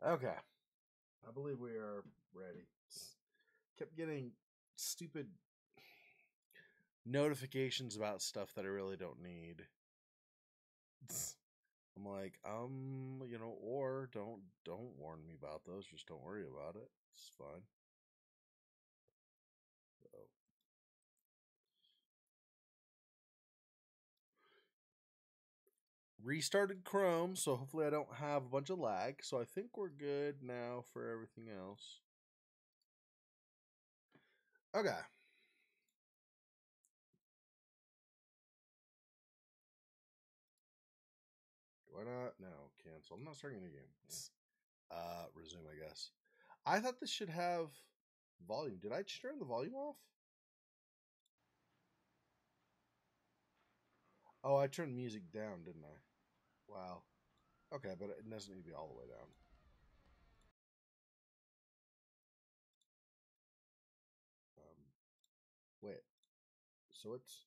Okay. I believe we are ready. Kept getting stupid notifications about stuff that I really don't need. I'm like, or don't warn me about those. Just don't worry about it. It's fine. So. Restarted Chrome, so hopefully I don't have a bunch of lag. So I think we're good now for everything else. Okay. Why not? No, cancel. I'm not starting a new game. Resume, I guess. I thought this should have volume. Did I turn the volume off? Oh, I turned music down, didn't I? Wow. Okay, but it doesn't need to be all the way down. Wait. So it's...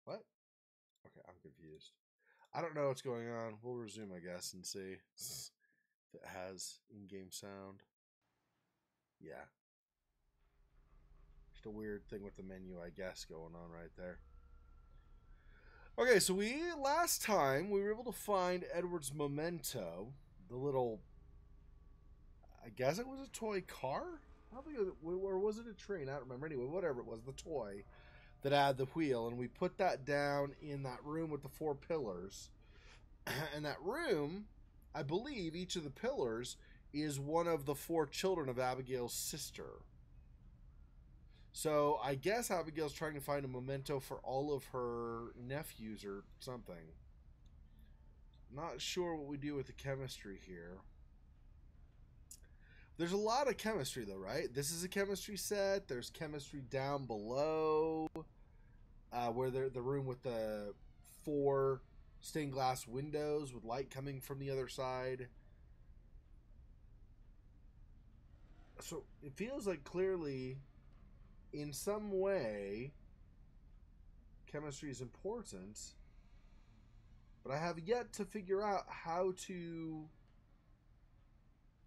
What? Okay, I'm confused. I don't know what's going on. We'll resume, I guess, and see if it has in-game sound. Yeah. Just a weird thing with the menu, I guess, going on right there. Okay, so last time we were able to find Edward's Memento, the little, I guess it was a toy car? I don't think or was it a train? I don't remember. Anyway, whatever it was, the toy that had the wheel, and we put that down in that room with the 4 pillars. And that room, I believe each of the pillars is one of the 4 children of Abigail's sister. So I guess Abigail's trying to find a memento for all of her nephews or something. Not sure what we do with the chemistry here. There's a lot of chemistry though, right? This is a chemistry set. There's chemistry down below, where the room with the 4 stained glass windows with light coming from the other side. So it feels like clearly, in some way, chemistry is important, but I have yet to figure out how to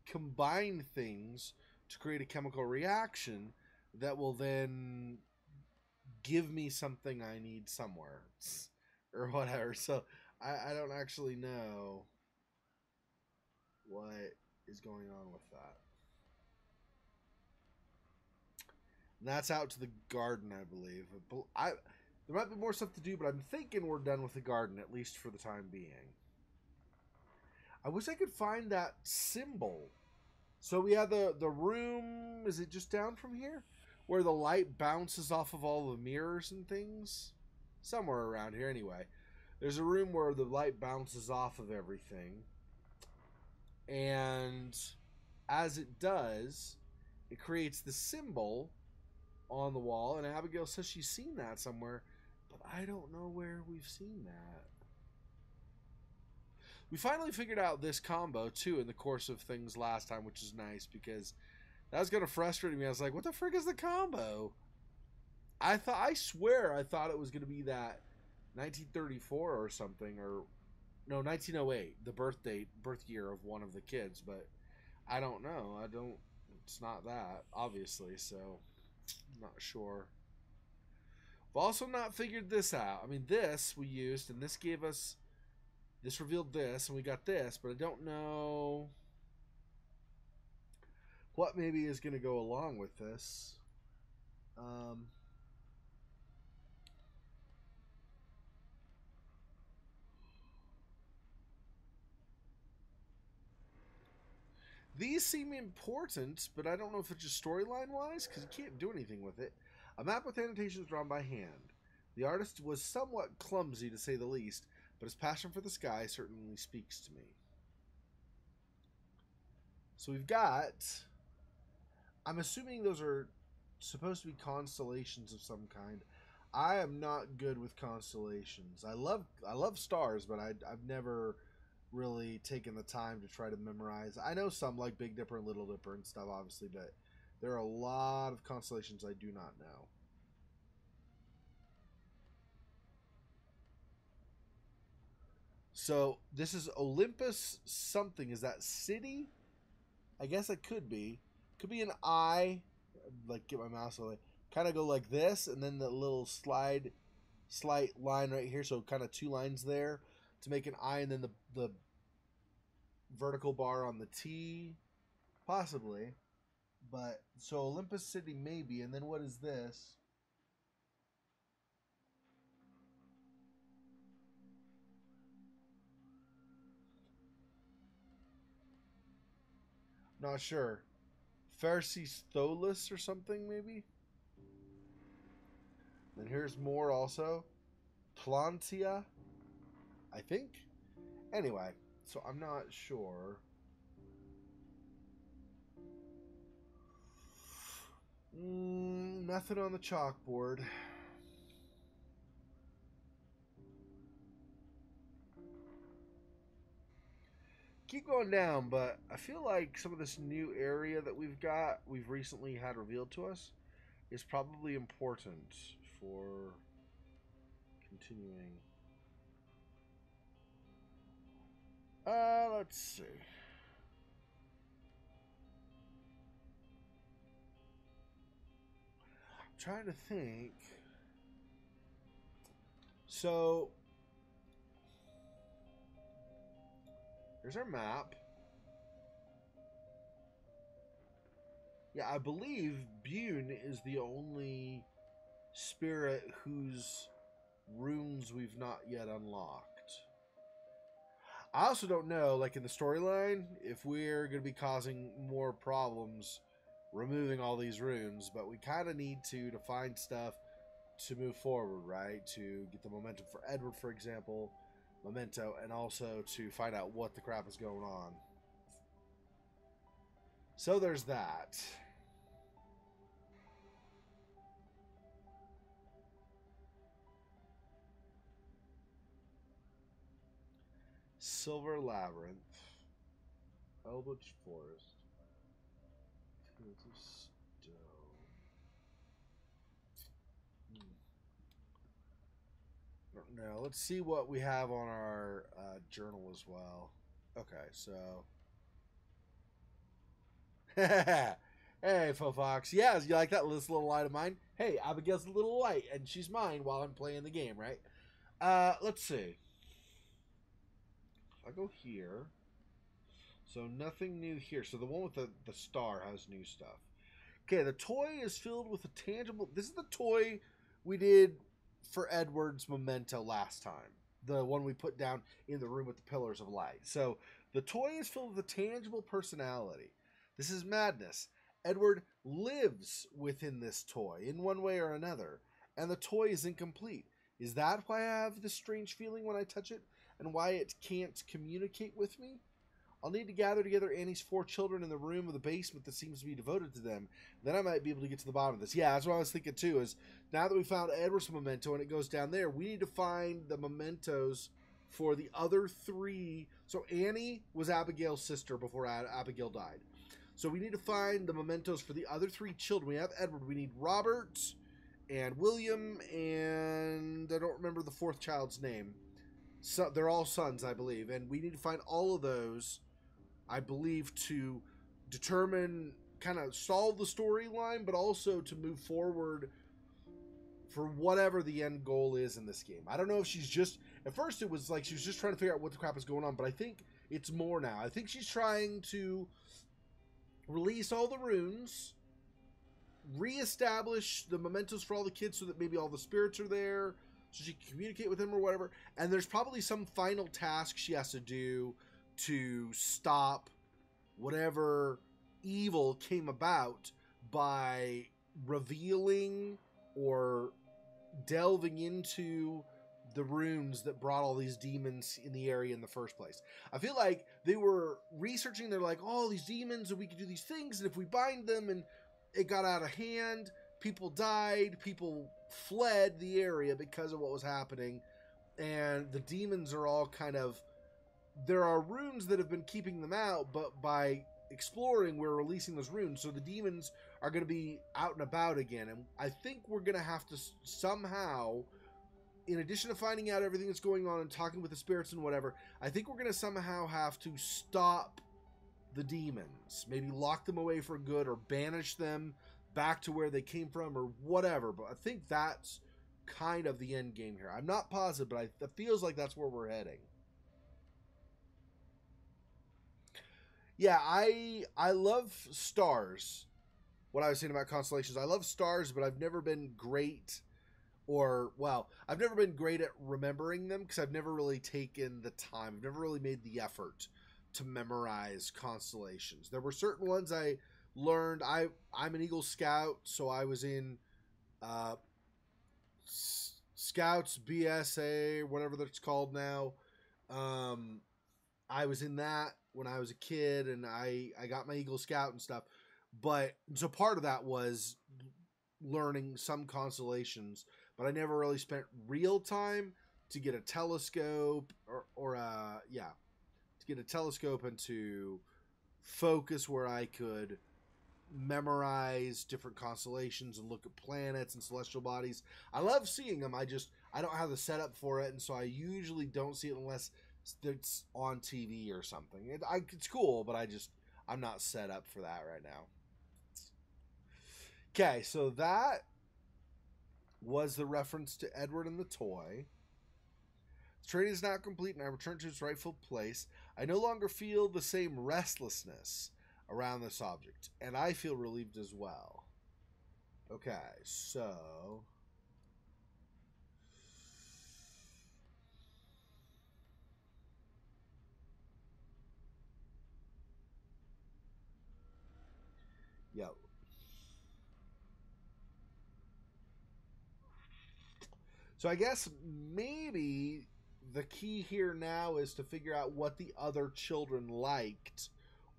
combine things to create a chemical reaction that will then give me something I need somewhere or whatever. So I don't actually know what is going on with that. And that's out to the garden, I believe. There might be more stuff to do, but I'm thinking we're done with the garden, at least for the time being. I wish I could find that symbol. So we have the room, is it just down from here? Where the light bounces off of all the mirrors and things? Somewhere around here, anyway. There's a room where the light bounces off of everything. And as it does, it creates the symbol on the wall. And Abigail says she's seen that somewhere, but I don't know where we've seen that. We finally figured out this combo, too, in the course of things last time, which is nice, because that was going to frustrate me. I was like, what the frick is the combo? I swear I thought it was going to be that 1934 or something, or no, 1908, the birth year of one of the kids, but I don't know. It's not that, obviously, so I'm not sure. We've also not figured this out. I mean, this we used, and this gave us, this revealed this, and we got this, but I don't know what maybe is going to go along with this. These seem important, but I don't know if it's just storyline-wise, because you can't do anything with it. A map with annotations drawn by hand. The artist was somewhat clumsy, to say the least, but his passion for the sky certainly speaks to me. So we've got... I'm assuming those are supposed to be constellations of some kind. I am not good with constellations. I love stars, but I've never really taken the time to try to memorize. I know some, like Big Dipper and Little Dipper and stuff, obviously, but there are a lot of constellations I do not know. So this is Olympus something. Is that city? I guess it could be. Could be an eye. Like get my mouse away. Kind of go like this, and then the little slight line right here. So kind of two lines there to make an eye, and then the vertical bar on the T, possibly. But so Olympus City maybe, and then what is this? Not sure. Pharisees Tholis or something maybe. And here's more also. Plantia, I think. Anyway, so I'm not sure. Nothing on the chalkboard. Keep going down, but I feel like some of this new area that we've recently had revealed to us, is probably important for continuing. Let's see. I'm trying to think. So here's our map. Yeah, I believe Bune is the only spirit whose runes we've not yet unlocked. I also don't know, like in the storyline, if we're going to be causing more problems removing all these runes, but we kind of need to find stuff to move forward, right? To get the momentum for Edward, for example, Memento, and also to find out what the crap is going on. So there's that. Silver Labyrinth. Eldritch Forest. Fields of Stone. Now, let's see what we have on our journal as well. Okay, so... Hey, Fofox. Yeah, you like that little light of mine? Hey, Abigail's a little light, and she's mine while I'm playing the game, right? Let's see. I'll go here. So nothing new here. So the one with the star has new stuff. Okay, the toy is filled with a tangible... This is the toy we did for Edward's Memento last time. The one we put down in the room with the pillars of light. So the toy is filled with a tangible personality. This is madness. Edward lives within this toy in one way or another, and the toy is incomplete. Is that why I have this strange feeling when I touch it, and why it can't communicate with me? I'll need to gather together Annie's 4 children in the room of the basement that seems to be devoted to them. Then I might be able to get to the bottom of this. Yeah, that's what I was thinking too, is now that we found Edward's memento and it goes down there, we need to find the mementos for the other 3. So Annie was Abigail's sister before Abigail died. So we need to find the mementos for the other 3 children. We have Edward. We need Robert and William, and I don't remember the 4th child's name. So they're all sons, I believe. And we need to find all of those, I believe, to determine, kind of solve the storyline, but also to move forward for whatever the end goal is in this game. I don't know if she's just... At first it was like she was just trying to figure out what the crap is going on, but I think it's more now. I think she's trying to release all the runes, reestablish the mementos for all the kids so that maybe all the spirits are there, so she can communicate with them or whatever. And there's probably some final task she has to do to stop whatever evil came about by revealing or delving into the runes that brought all these demons in the area in the first place. I feel like they were researching, they're like, oh, these demons, and we can do these things, and if we bind them, and it got out of hand, people died, people fled the area because of what was happening, and the demons are all kind of... There are runes that have been keeping them out, but by exploring, we're releasing those runes, so the demons are going to be out and about again, and I think we're going to have to somehow in addition to finding out everything that's going on and talking with the spirits and whatever, I think we're going to somehow have to stop the demons. Maybe lock them away for good or banish them back to where they came from or whatever. But I think that's kind of the end game here. I'm not positive, but it feels like that's where we're heading. Yeah, I love stars. What I was saying about constellations, I love stars, but I've never been great, or well, I've never been great at remembering them because I've never really taken the time. I've never really made the effort to memorize constellations. There were certain ones I learned. I'm an Eagle Scout, so I was in Scouts BSA, whatever that's called now. I was in that when I was a kid, and I got my Eagle Scout and stuff. But so part of that was learning some constellations, but I never really spent real time to get a telescope to get a telescope and to focus where I could memorize different constellations and look at planets and celestial bodies. I love seeing them. I don't have the setup for it, and so I usually don't see it unless it's on TV or something. It's cool, but I'm not set up for that right now. Okay, so that was the reference to Edward and the toy. The training is now complete, and I return to its rightful place. I no longer feel the same restlessness around this object, and I feel relieved as well. Okay, so yeah. So I guess maybe the key here now is to figure out what the other children liked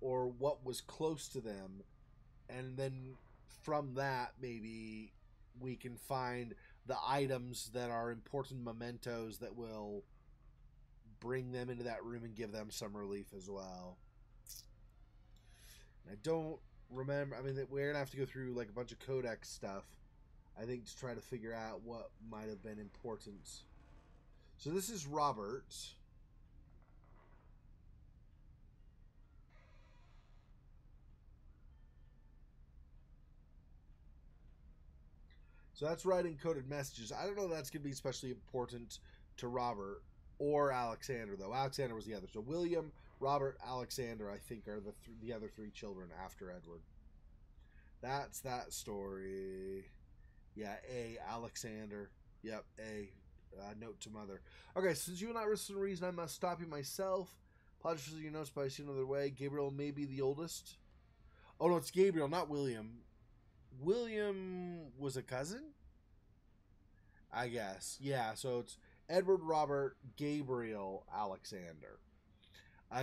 or what was close to them, and then from that maybe we can find the items that are important mementos that will bring them into that room and give them some relief as well. I don't remember. I mean, we're gonna have to go through like a bunch of codex stuff, I think, to try to figure out what might have been important. So this is Robert. So that's writing coded messages. I don't know if that's going to be especially important to Robert or Alexander, though. Alexander was the other. So William, Robert, Alexander, I think, are the other three children after Edward. That's that story. Yeah, A, Alexander. Yep, A. Note to mother. Okay, since you and I were some reason, I must stop you myself. Apologies for your notes, but I see another way. Gabriel may be the oldest. Oh, no, it's Gabriel, not William. William was a cousin? I guess. Yeah, so it's Edward, Robert, Gabriel, Alexander.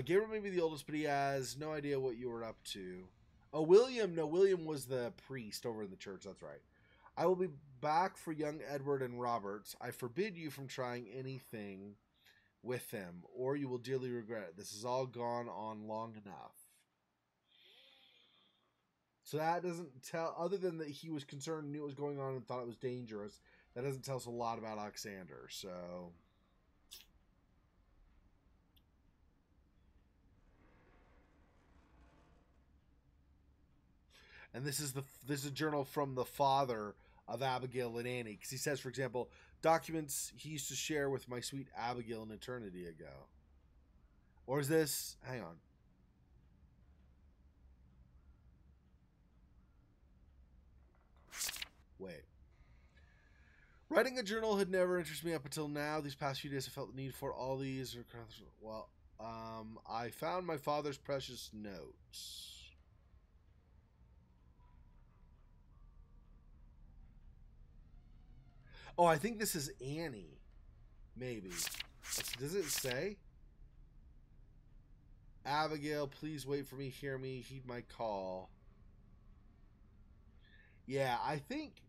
Gabriel may be the oldest, but he has no idea what you were up to. Oh, William. No, William was the priest over in the church. That's right. I will be back for young Edward and Robert. I forbid you from trying anything with them, or you will dearly regret it. This has all gone on long enough. So that doesn't tell, other than that he was concerned, knew what was going on, and thought it was dangerous. That doesn't tell us a lot about Alexander. So, and this is a journal from the father of Abigail and Annie, because he says, for example, documents he used to share with my sweet Abigail an eternity ago. Or is this? Hang on. Wait. Writing a journal had never interested me up until now. These past few days I felt the need for all these. Well, I found my father's precious notes. Oh, I think this is Annie. Maybe. Does it say? Abigail, please wait for me, hear me, heed my call. Yeah, I think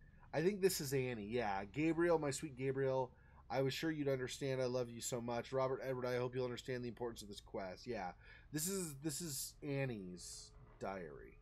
this is Annie. Yeah, Gabriel, my sweet Gabriel. I was sure you'd understand. I love you so much, Robert, Edward. I hope you'll understand the importance of this quest. Yeah, this is Annie's diary.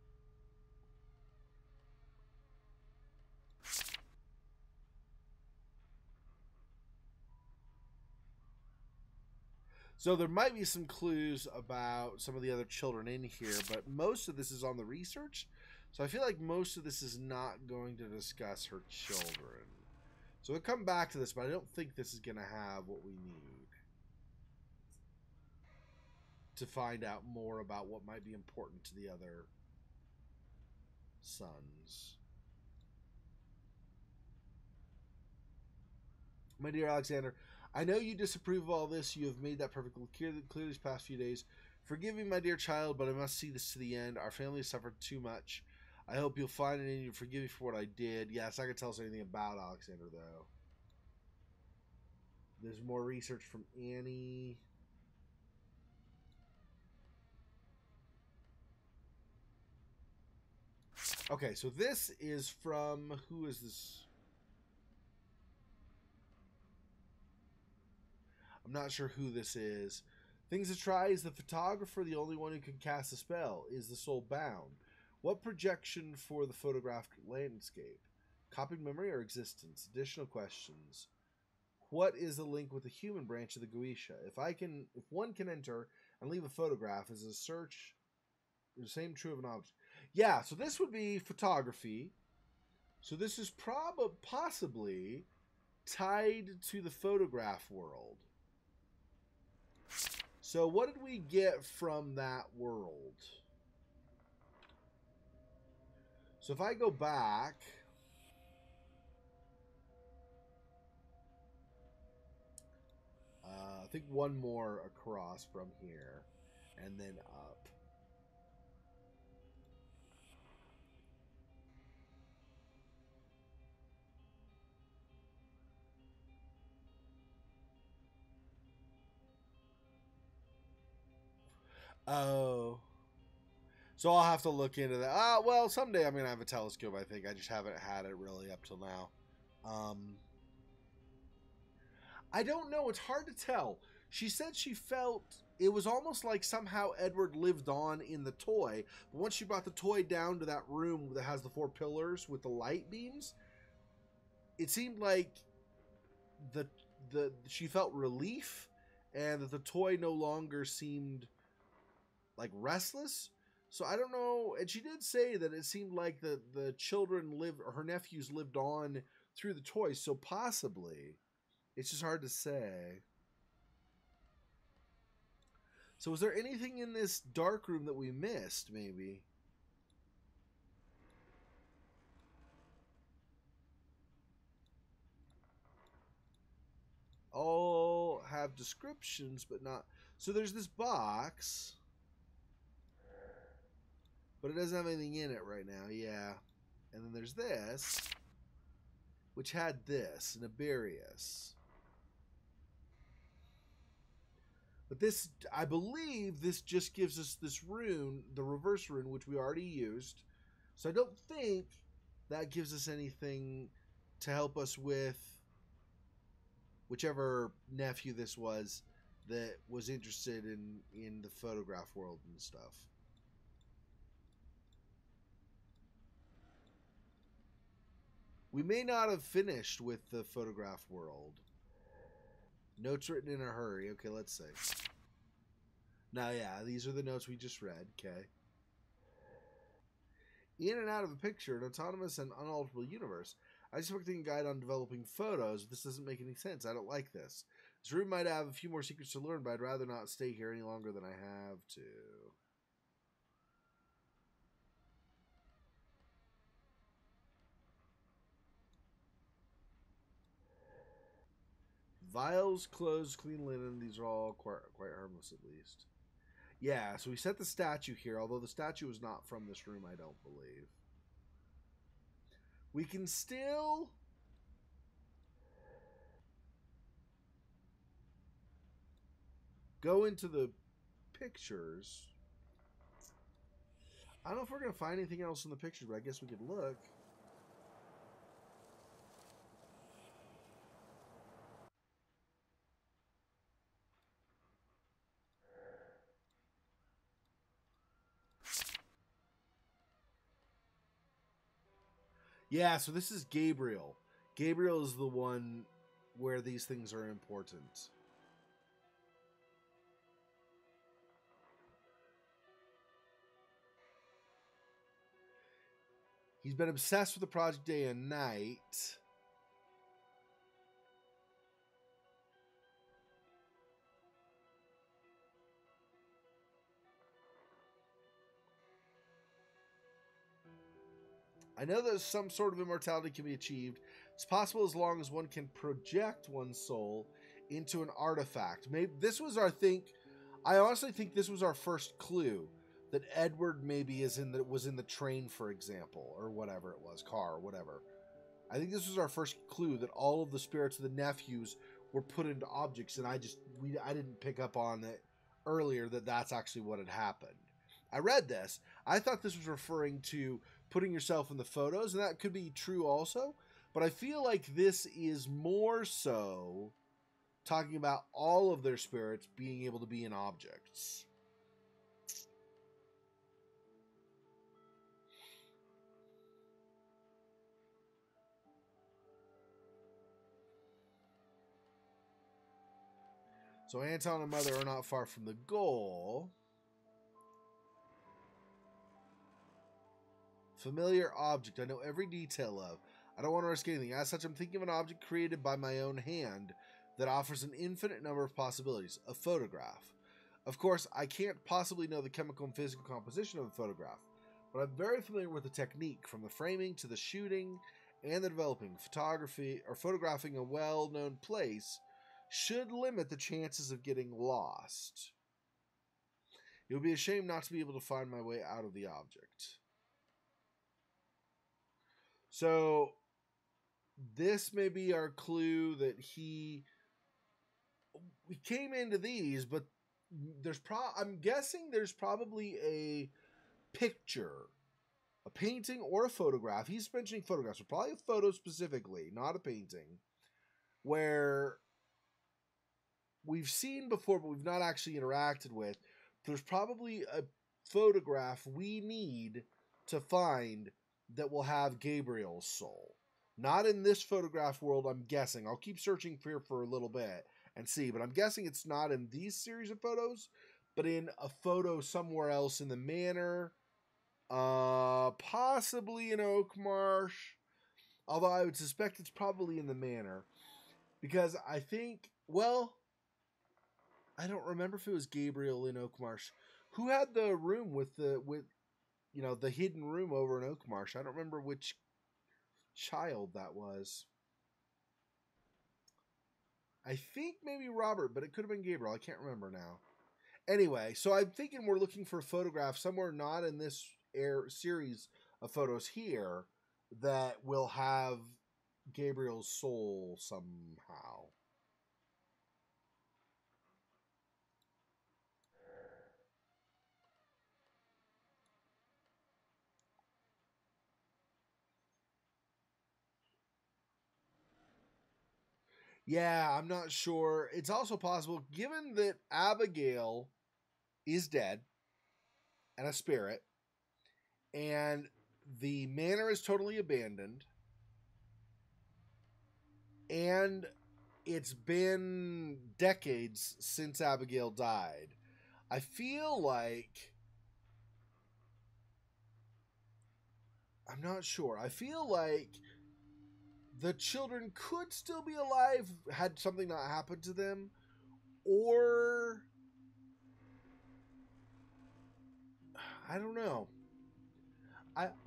So there might be some clues about some of the other children in here, but most of this is on the research. So I feel like most of this is not going to discuss her children. So we'll come back to this, but I don't think this is going to have what we need to find out more about what might be important to the other sons. My dear Alexander, I know you disapprove of all this. You have made that perfectly clear these past few days. Forgive me, my dear child, but I must see this to the end. Our family has suffered too much. I hope you'll find it in you to forgive me for what I did. Yes, I can tell us anything about Alexander, though. There's more research from Annie. Okay, so this is from... Who is this? I'm not sure who this is. Things to try. Is the photographer the only one who can cast a spell? Is the soul bound? What projection for the photographed landscape? Copied memory or existence? Additional questions. What is the link with the human branch of the Goetia? If one can enter and leave a photograph, is a search the same true of an object? Yeah, so this would be photography. So this is possibly tied to the photograph world. So what did we get from that world? So if I go back, I think one more across from here, and then up. Oh. So I'll have to look into that. Well, someday I'm going to have a telescope, I think. I just haven't had it really up till now. I don't know. It's hard to tell. She said she felt it was almost like somehow Edward lived on in the toy. But once she brought the toy down to that room that has the 4 pillars with the light beams, it seemed like she felt relief, and that the toy no longer seemed like restless. So I don't know. And she did say that it seemed like the children lived, or her nephews lived on through the toys. So possibly, it's just hard to say. So was there anything in this dark room that we missed, maybe? All have descriptions, but not... So there's this box, but it doesn't have anything in it right now. Yeah. And then there's this, which had this, an Aberius. But this, I believe, this just gives us this rune, the reverse rune, which we already used. So I don't think that gives us anything to help us with whichever nephew this was that was interested in the photograph world and stuff. We may not have finished with the photograph world. Notes written in a hurry. Okay, let's see. Now, yeah, these are the notes we just read. Okay. In and out of a picture, an autonomous and unalterable universe. I just worked in a guide on developing photos. This doesn't make any sense. I don't like this. This room might have a few more secrets to learn, but I'd rather not stay here any longer than I have to. Vials, clothes, clean linen. These are all quite harmless, at least. Yeah, so we set the statue here, although the statue is not from this room, I don't believe. We can still... go into the pictures. I don't know if we're going to find anything else in the pictures, but I guess we could look. Yeah, so this is Gabriel. Gabriel is the one where these things are important. He's been obsessed with the project day and night. I know that some sort of immortality can be achieved. It's possible as long as one can project one's soul into an artifact. Maybe this was our I honestly think this was our first clue that Edward maybe was in the train, for example, or whatever it was, car or whatever. I think this was our first clue that all of the spirits of the nephews were put into objects, and I didn't pick up on it earlier that that's actually what had happened. I read this. I thought this was referring to putting yourself in the photos, and that could be true also. But I feel like this is more so talking about all of their spirits being able to be in objects. So Anton and Mother are not far from the goal. Familiar object I know every detail of. I don't want to risk anything. As such, I'm thinking of an object created by my own hand that offers an infinite number of possibilities. A photograph. Of course, I can't possibly know the chemical and physical composition of a photograph, but I'm very familiar with the technique, from the framing to the shooting and the developing. Photography or photographing a well-known place should limit the chances of getting lost. It would be a shame not to be able to find my way out of the object. So this may be our clue that we came into these, but I'm guessing there's probably a picture, a painting, or a photograph. He's mentioning photographs, so probably a photo specifically, not a painting, where we've seen before, but we've not actually interacted with. There's probably a photograph we need to find that will have Gabriel's soul. Not in this photograph world, I'm guessing. I'll keep searching here for a little bit and see, but I'm guessing it's not in these series of photos, but in a photo somewhere else in the Manor, possibly in Oakmarsh, although I would suspect it's probably in the Manor, because I think, well, I don't remember if it was Gabriel in Oakmarsh. Who had the room with the hidden room over in Oakmarsh? I don't remember which child that was. I think maybe Robert, but it could have been Gabriel. I can't remember now. Anyway, so I'm thinking we're looking for a photograph somewhere not in this series of photos here that will have Gabriel's soul somehow. Yeah, I'm not sure. It's also possible, given that Abigail is dead and a spirit, and the manor is totally abandoned, and it's been decades since Abigail died. I feel like, I'm not sure. I feel like the children could still be alive had something not happened to them, or I don't know.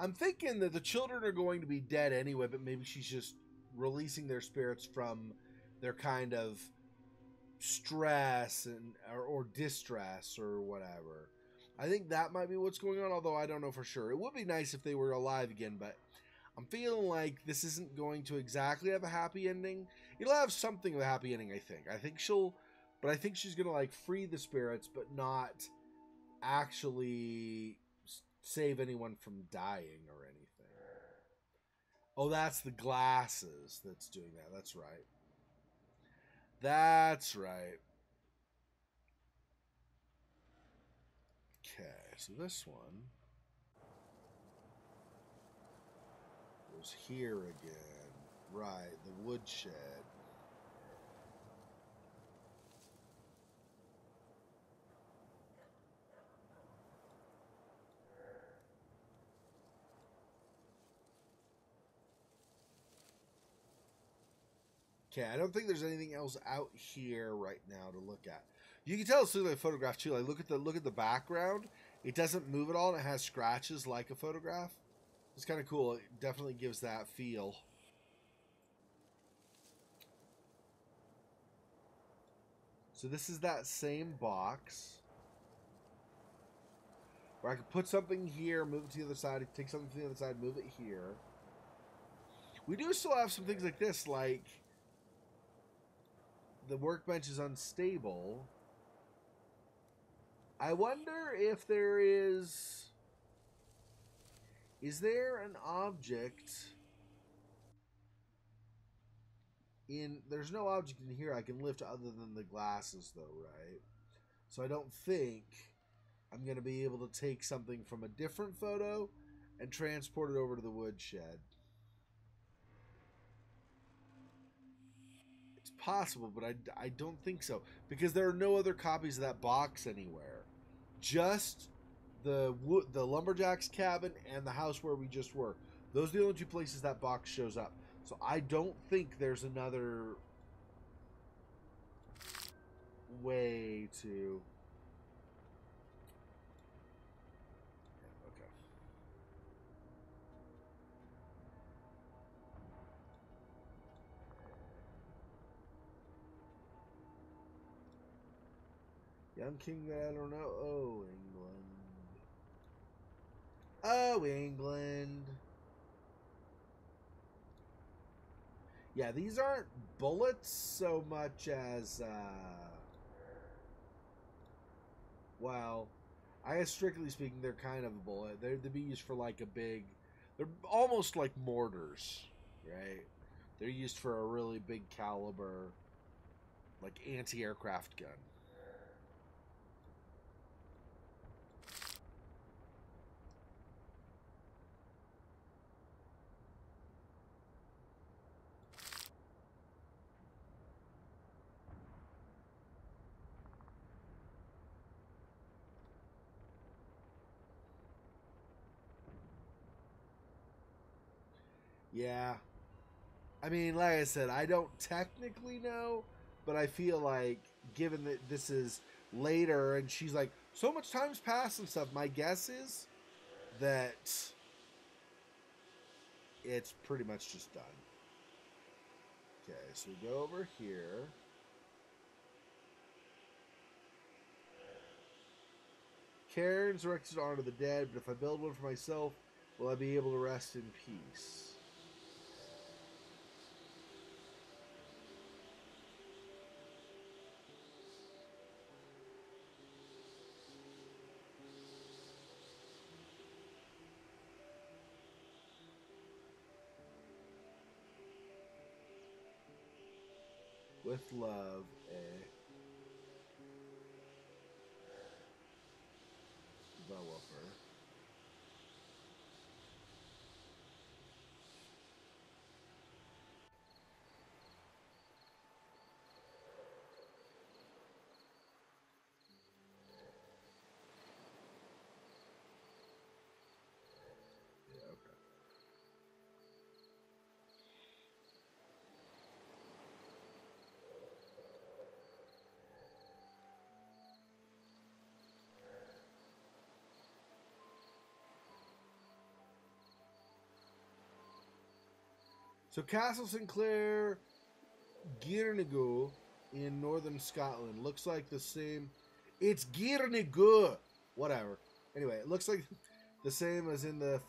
I'm thinking that the children are going to be dead anyway, but maybe she's just releasing their spirits from their kind of stress or distress or whatever. I think that might be what's going on, although I don't know for sure. It would be nice if they were alive again, but I'm feeling like this isn't going to exactly have a happy ending. It'll have something of a happy ending, I think. I think she's gonna like free the spirits, but not actually save anyone from dying or anything. Oh, that's the glasses that's doing that. That's right. That's right. Okay, so this one was here again. Right, the woodshed. Okay, I don't think there's anything else out here right now to look at. You can tell it's looking like a photograph too. Like look at the background. It doesn't move at all, and it has scratches like a photograph. It's kind of cool. It definitely gives that feel. So this is that same box where I could put something here, move it to the other side, take something to the other side, move it here. We do still have some things like this, like the workbench is unstable. I wonder if there is there an object in, there's no object in here I can lift other than the glasses though, right? So I don't think I'm going to be able to take something from a different photo and transport it over to the woodshed. It's possible, but I don't think so, because there are no other copies of that box anywhere. Just the lumberjack's cabin and the house where we just were. Those are the only two places that box shows up. So I don't think there's another way to... Okay. Young king that I don't know. Oh, England. Oh, England. Yeah, these aren't bullets so much as, well, I guess strictly speaking, they're kind of a bullet. They're to be used for like a big, they're almost like mortars, right? They're used for a really big caliber, like anti-aircraft gun. Yeah. I mean, like I said, I don't technically know, but I feel like, given that this is later and she's like, so much time's passed and stuff, my guess is that it's pretty much just done. Okay, so we go over here. Cairns erected to honor the dead, but if I build one for myself, will I be able to rest in peace? With love, a developer. Yeah, okay. So Castle Sinclair, Girnigo in northern Scotland. Looks like the same. It's Girnigo! Whatever. Anyway, it looks like the same as in the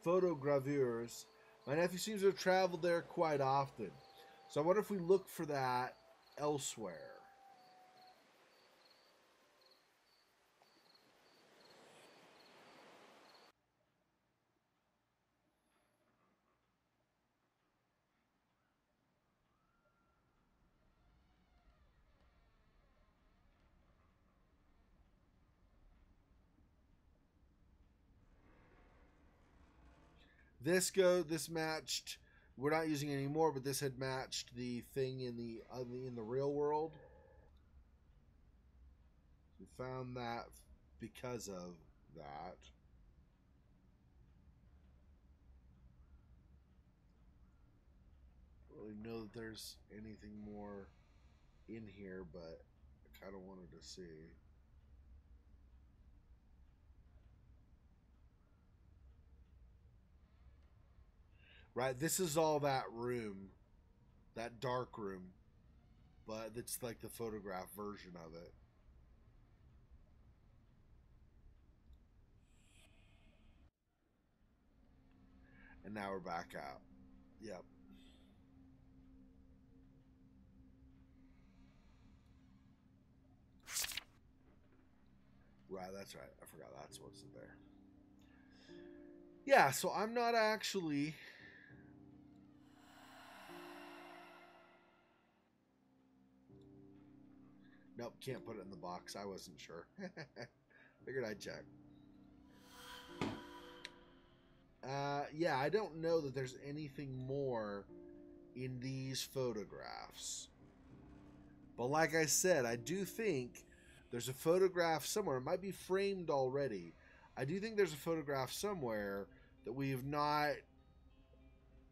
photogravures. My nephew seems to have traveled there quite often. So I wonder if we look for that elsewhere. This matched. We're not using it anymore, but this had matched the thing in the real world. We found that because of that. really know that there's anything more in here, but I kind of wanted to see. Right, this is all that room, that dark room, but it's like the photograph version of it. And now we're back out. Yep. Right, that's right. I forgot that's what's in there. Yeah, so I'm not actually... Nope, can't put it in the box. I wasn't sure. Figured I'd check. Yeah, I don't know that there's anything more in these photographs. But like I said, I do think there's a photograph somewhere. It might be framed already. I do think there's a photograph somewhere that we have not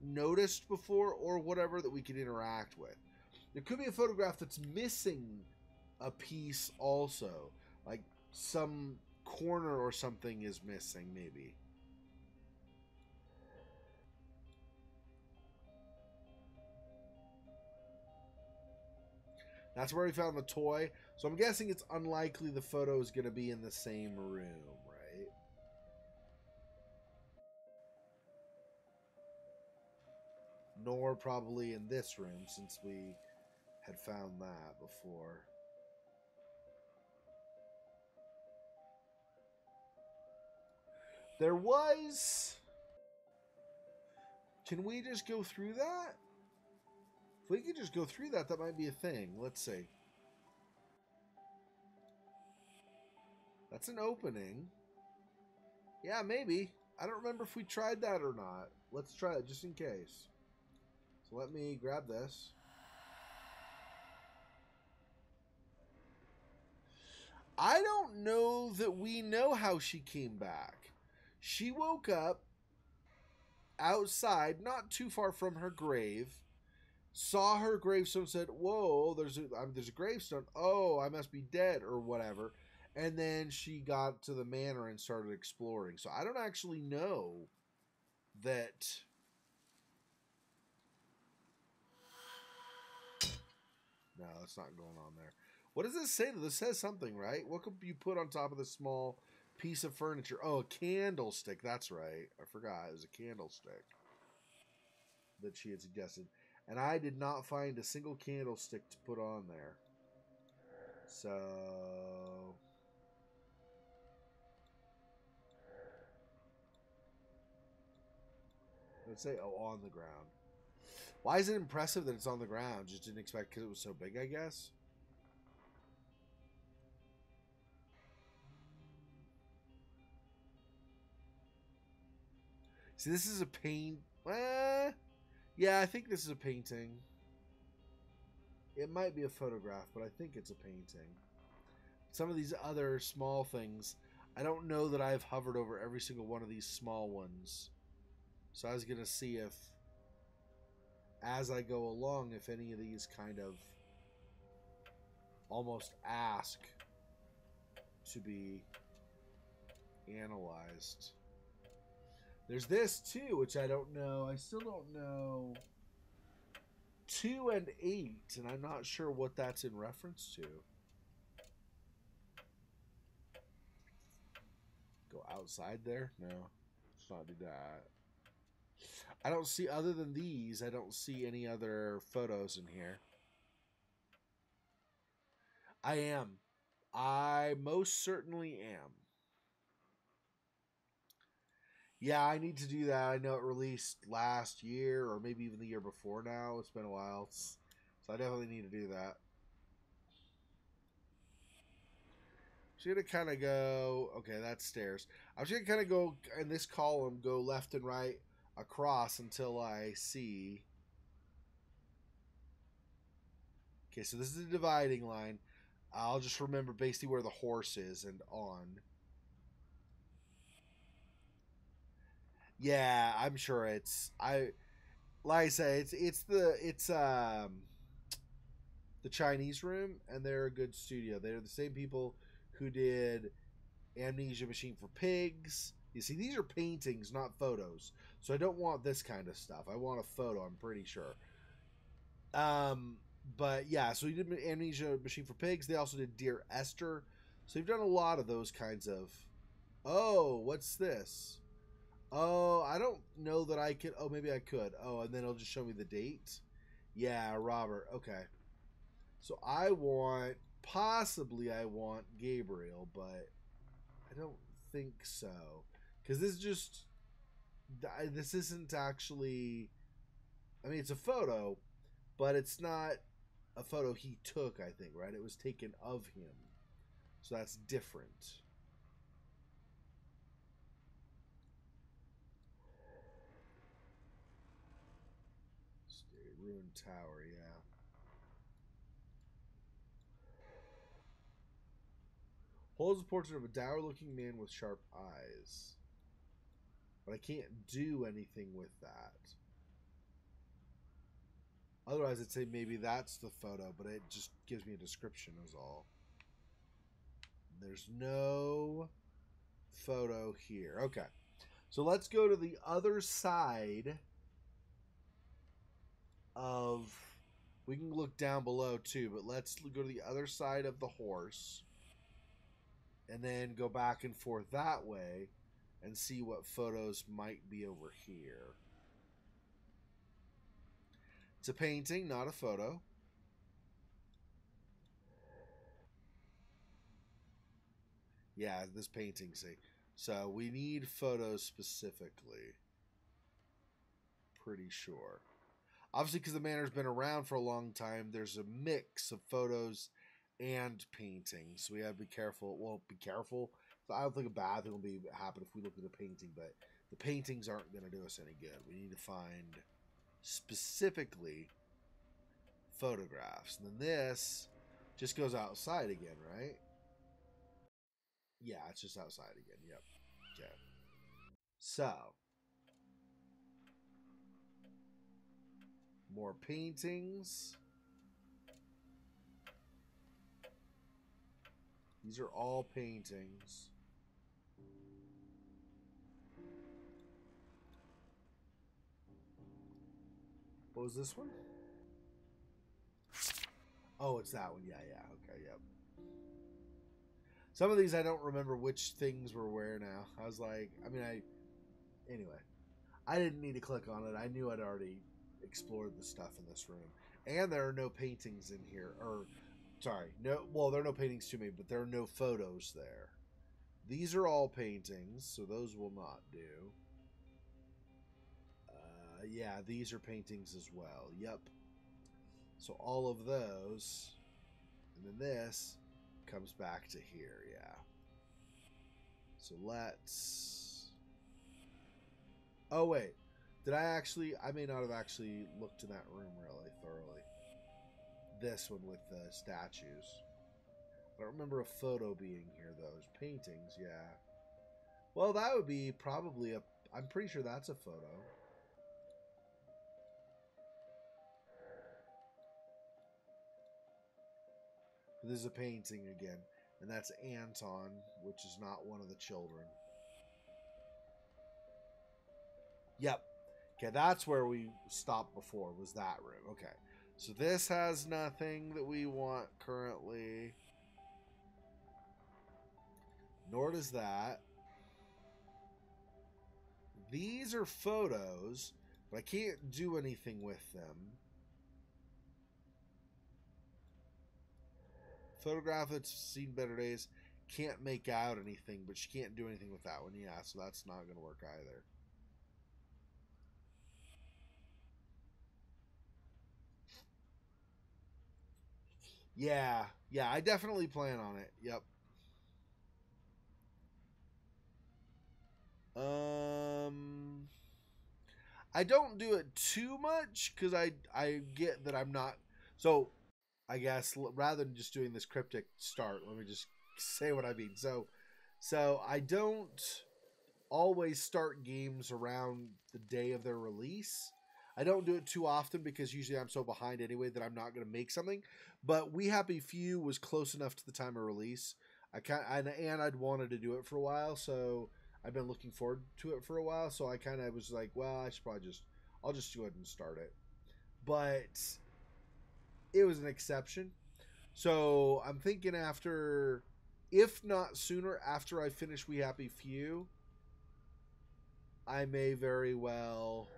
noticed before or whatever that we can interact with. There could be a photograph that's missing a piece also. Like some corner or something is missing, maybe. That's where we found the toy. So I'm guessing it's unlikely the photo is going to be in the same room, right? Nor probably in this room, since we had found that before. There was... Can we just go through that? If we could just go through that, that might be a thing. Let's see. That's an opening. Yeah, maybe. I don't remember if we tried that or not. Let's try it just in case. So let me grab this. I don't know that we know how she came back. She woke up outside, not too far from her grave, saw her gravestone, said, "Whoa, there's a gravestone. Oh, I must be dead," or whatever. And then she got to the manor and started exploring. So I don't actually know that. No, that's not going on there. What does this say? This says something, right? What could you put on top of this small piece of furniture? Oh, a candlestick. That's right. I forgot. It was a candlestick that she had suggested. And I did not find a single candlestick to put on there. So... let's say, oh, on the ground. Why is it impressive that it's on the ground? Just didn't expect because it was so big, I guess. See, this is a paint. Yeah, I think this is a painting. It might be a photograph, but I think it's a painting. Some of these other small things, I don't know that I've hovered over every single one of these small ones. So I was going to see if, as I go along, if any of these kind of almost ask to be analyzed. There's this too, which I don't know. I still don't know. 2 and 8, and I'm not sure what that's in reference to. Go outside there? No, let's not do that. I don't see, other than these, I don't see any other photos in here. I am. I most certainly am. Yeah, I need to do that. I know it released last year or maybe even the year before now. It's been a while. So I definitely need to do that. So you're going to kind of go... okay, that's stairs. I'm just going to kind of go in this column, go left and right across until I see... okay, so this is the dividing line. I'll just remember basically where the horse is and on. Yeah, I'm sure it's... like I say, it's the Chinese Room, and they're a good studio. They're the same people who did Amnesia Machine for Pigs. You see, these are paintings, not photos. So I don't want this kind of stuff. I want a photo, I'm pretty sure. But yeah, so he did Amnesia Machine for Pigs. They also did Dear Esther. So they've done a lot of those kinds of... Oh, what's this? Oh, I don't know that I could... Oh, maybe I could. Oh, and then it'll just show me the date. Yeah, Robert. Okay. So I want... Possibly I want Gabriel, but I don't think so. Because this is just... This isn't actually... I mean, it's a photo, but it's not a photo he took, I think, right? It was taken of him. So that's different. Ruined Tower, yeah. Holds a portrait of a dour-looking man with sharp eyes. But I can't do anything with that. Otherwise, I'd say maybe that's the photo, but it just gives me a description is all. There's no photo here. Okay. So let's go to the other side of... We can look down below too, but let's go to the other side of the horse. And then go back and forth that way and see what photos might be over here. It's a painting, not a photo. Yeah, this painting, see. So we need photos specifically. Pretty sure. Obviously, because the Manor's been around for a long time, there's a mix of photos and paintings. So we have to be careful. Well, be careful. I don't think a bad thing will happen if we look at the painting, but the paintings aren't going to do us any good. We need to find specifically photographs. And then this just goes outside again, right? Yeah, it's just outside again. Yep. Okay. So, more paintings. These are all paintings. What was this one? Oh, it's that one. Yeah, yeah. Okay, yep. Some of these I don't remember which things were where now. I was like, anyway. I didn't need to click on it. I knew I'd already explored the stuff in this room. And there are no paintings in here. Sorry, there are no paintings to me, but there are no photos there. These are all paintings, so those will not do. Yeah, these are paintings as well. Yep. So all of those, and then this comes back to here, yeah. So let's... Oh, wait. I may not have actually looked in that room really thoroughly. This one with the statues. I don't remember a photo being here, though. There's paintings, yeah. Well, that would be probably I'm pretty sure that's a photo. This is a painting again. And that's Anton, which is not one of the children. Yep. Okay, that's where we stopped before, was that room. Okay. So this has nothing that we want currently. Nor does that. These are photos, but I can't do anything with them. Photograph that's seen better days. Can't make out anything, but she can't do anything with that one. Yeah, so that's not going to work either. Yeah, I definitely plan on it. Yep. I don't do it too much because I get that I'm not. So I guess rather than just doing this cryptic start, let me just say what I mean. So I don't always start games around the day of their release. I don't do it too often because usually I'm so behind anyway that I'm not going to make something. But We Happy Few was close enough to the time of release. And I'd wanted to do it for a while, so I've been looking forward to it for a while. So I kind of was like, well, I'll just go ahead and start it. But it was an exception. So I'm thinking after, if not sooner, after I finish We Happy Few, I may very well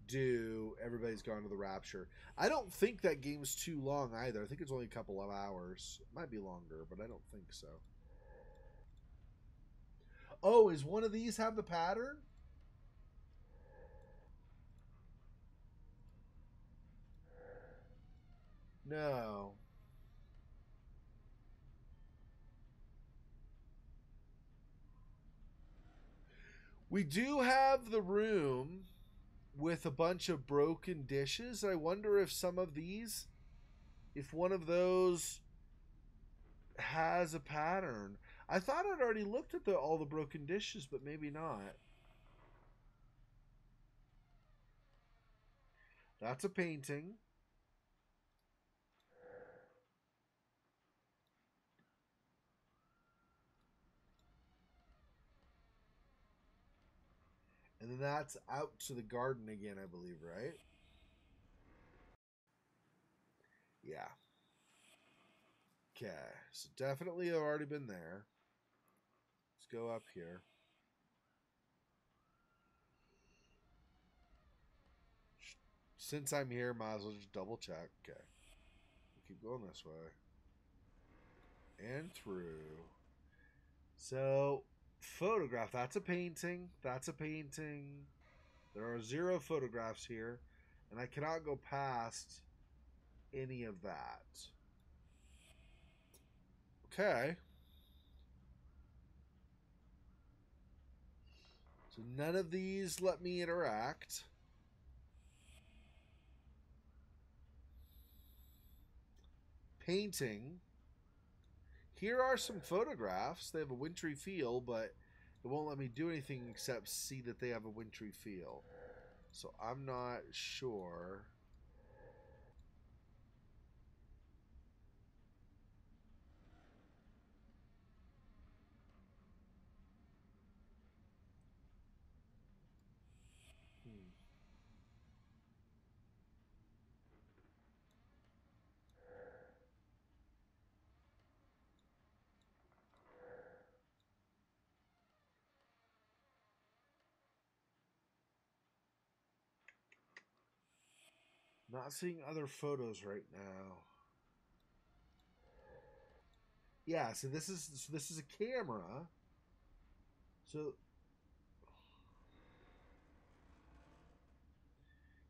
do Everybody's Gone to the Rapture. I don't think that game's too long either. I think it's only a couple of hours. It might be longer, but I don't think so. Oh, is one of these have the pattern? No. We do have the room with a bunch of broken dishes. I wonder if some of these, if one of those has a pattern. I thought I'd already looked at all the broken dishes, but maybe not. That's a painting. And then that's out to the garden again, I believe, right? Yeah. Okay. So definitely I've already been there. Let's go up here. Since I'm here, might as well just double check. Okay. Keep going this way. And through. So, photograph. That's a painting. That's a painting. There are 0 photographs here. And I cannot go past any of that. Okay. So none of these let me interact. Painting. Here are some photographs. They have a wintry feel, but it won't let me do anything except see that they have a wintry feel. So I'm not sure. Hmm. Not seeing other photos right now. Yeah, so this is a camera. So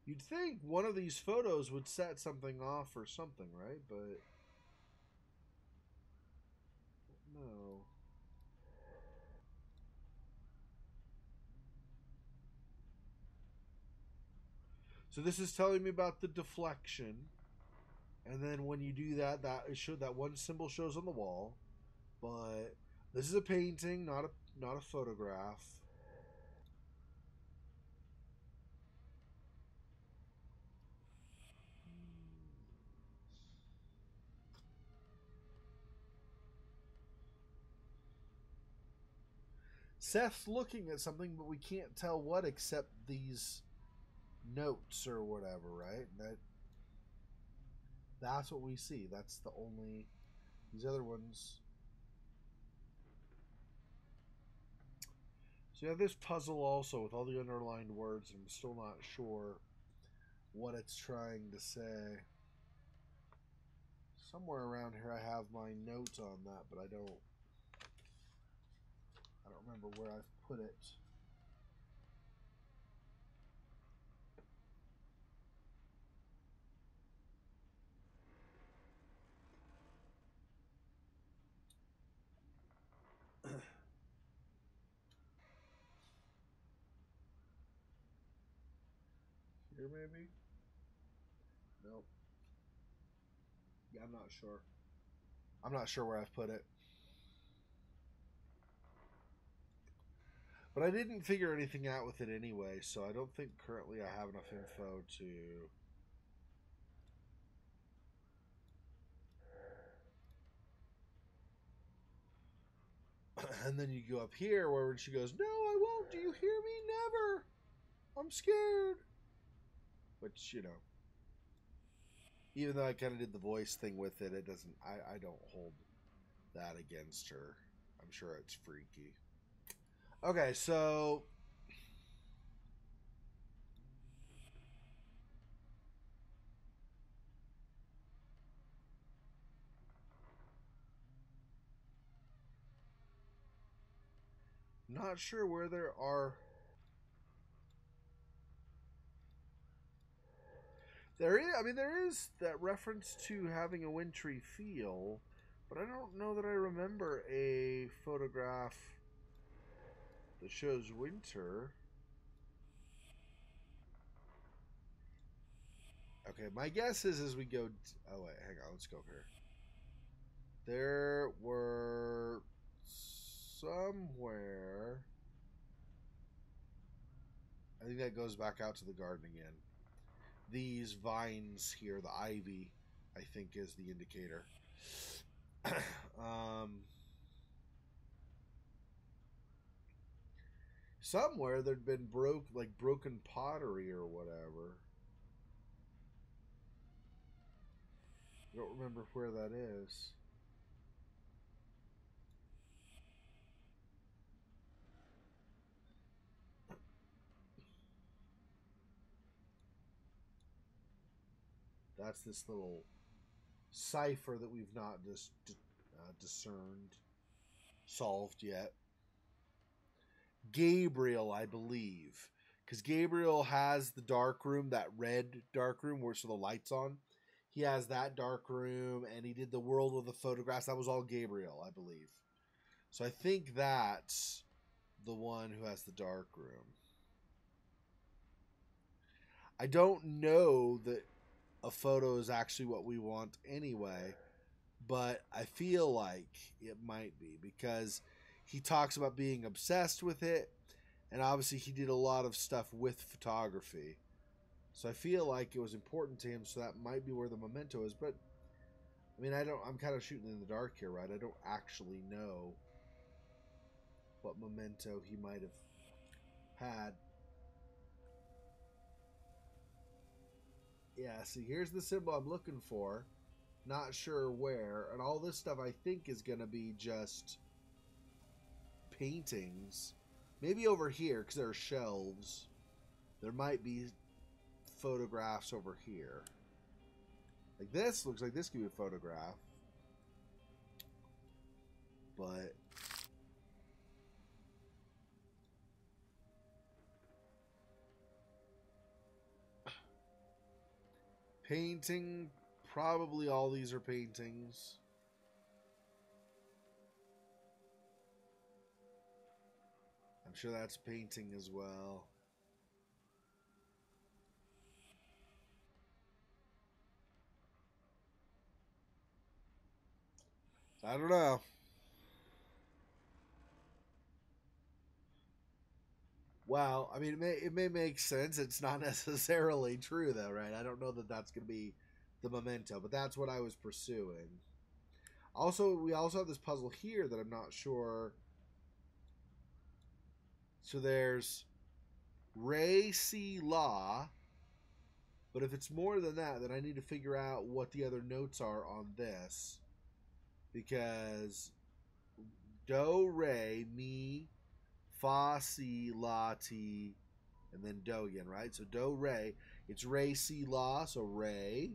you'd think one of these photos would set something off or something, right? But no. So this is telling me about the deflection. And then when you do that, that one symbol shows on the wall. But this is a painting, not a photograph. Seth's looking at something, but we can't tell what except these notes or whatever, right? That's what we see. That's the only. These other ones. So you have this puzzle also with all the underlined words, and I'm still not sure what it's trying to say. Somewhere around here I have my notes on that, but I don't remember where I've put it. Here maybe? Nope. Yeah, I'm not sure. I'm not sure where I've put it. But I didn't figure anything out with it anyway, so I don't think currently I have enough info to... And then you go up here where she goes, "No, I won't. Do you hear me? Never. I'm scared." Which, you know, even though I kind of did the voice thing with it, it doesn't, I don't hold that against her. I'm sure it's freaky. Okay, so not sure where there are. There is that reference to having a wintry feel, but I don't know that I remember a photograph that shows winter. Okay, my guess is as we go. Oh wait, hang on. Let's go here. There were somewhere. I think that goes back out to the garden again. These vines here, the ivy, I think is the indicator. Somewhere there'd been broken pottery or whatever. I don't remember where that is. That's this little cipher that we've not discerned, solved yet. Gabriel, I believe, because Gabriel has the dark room, that red dark room where so the lights on. He has that dark room, and he did the world of the photographs. That was all Gabriel, I believe. So I think that's the one who has the dark room. I don't know that a photo is actually what we want anyway, but I feel like it might be because he talks about being obsessed with it, and obviously he did a lot of stuff with photography. So I feel like it was important to him, so that might be where the memento is. But I mean, I'm kind of shooting in the dark here, right? I don't actually know what memento he might have had. Yeah, see, here's the symbol I'm looking for. Not sure where. And all this stuff I think is going to be just paintings. Maybe over here, because there are shelves. There might be photographs over here. Like this, looks like this could be a photograph. But painting, probably all these are paintings. I'm sure that's painting as well. I don't know. Well, I mean, it may make sense. It's not necessarily true, though, right? I don't know that that's going to be the memento, but that's what I was pursuing. Also, we also have this puzzle here that I'm not sure. So there's Ray C. Law, but if it's more than that, then I need to figure out what the other notes are on this. Because Do, Re, Mi, Fa, Si, La, Ti, and then Do again, right? So Do, Re, it's Re, Si, La, so Re,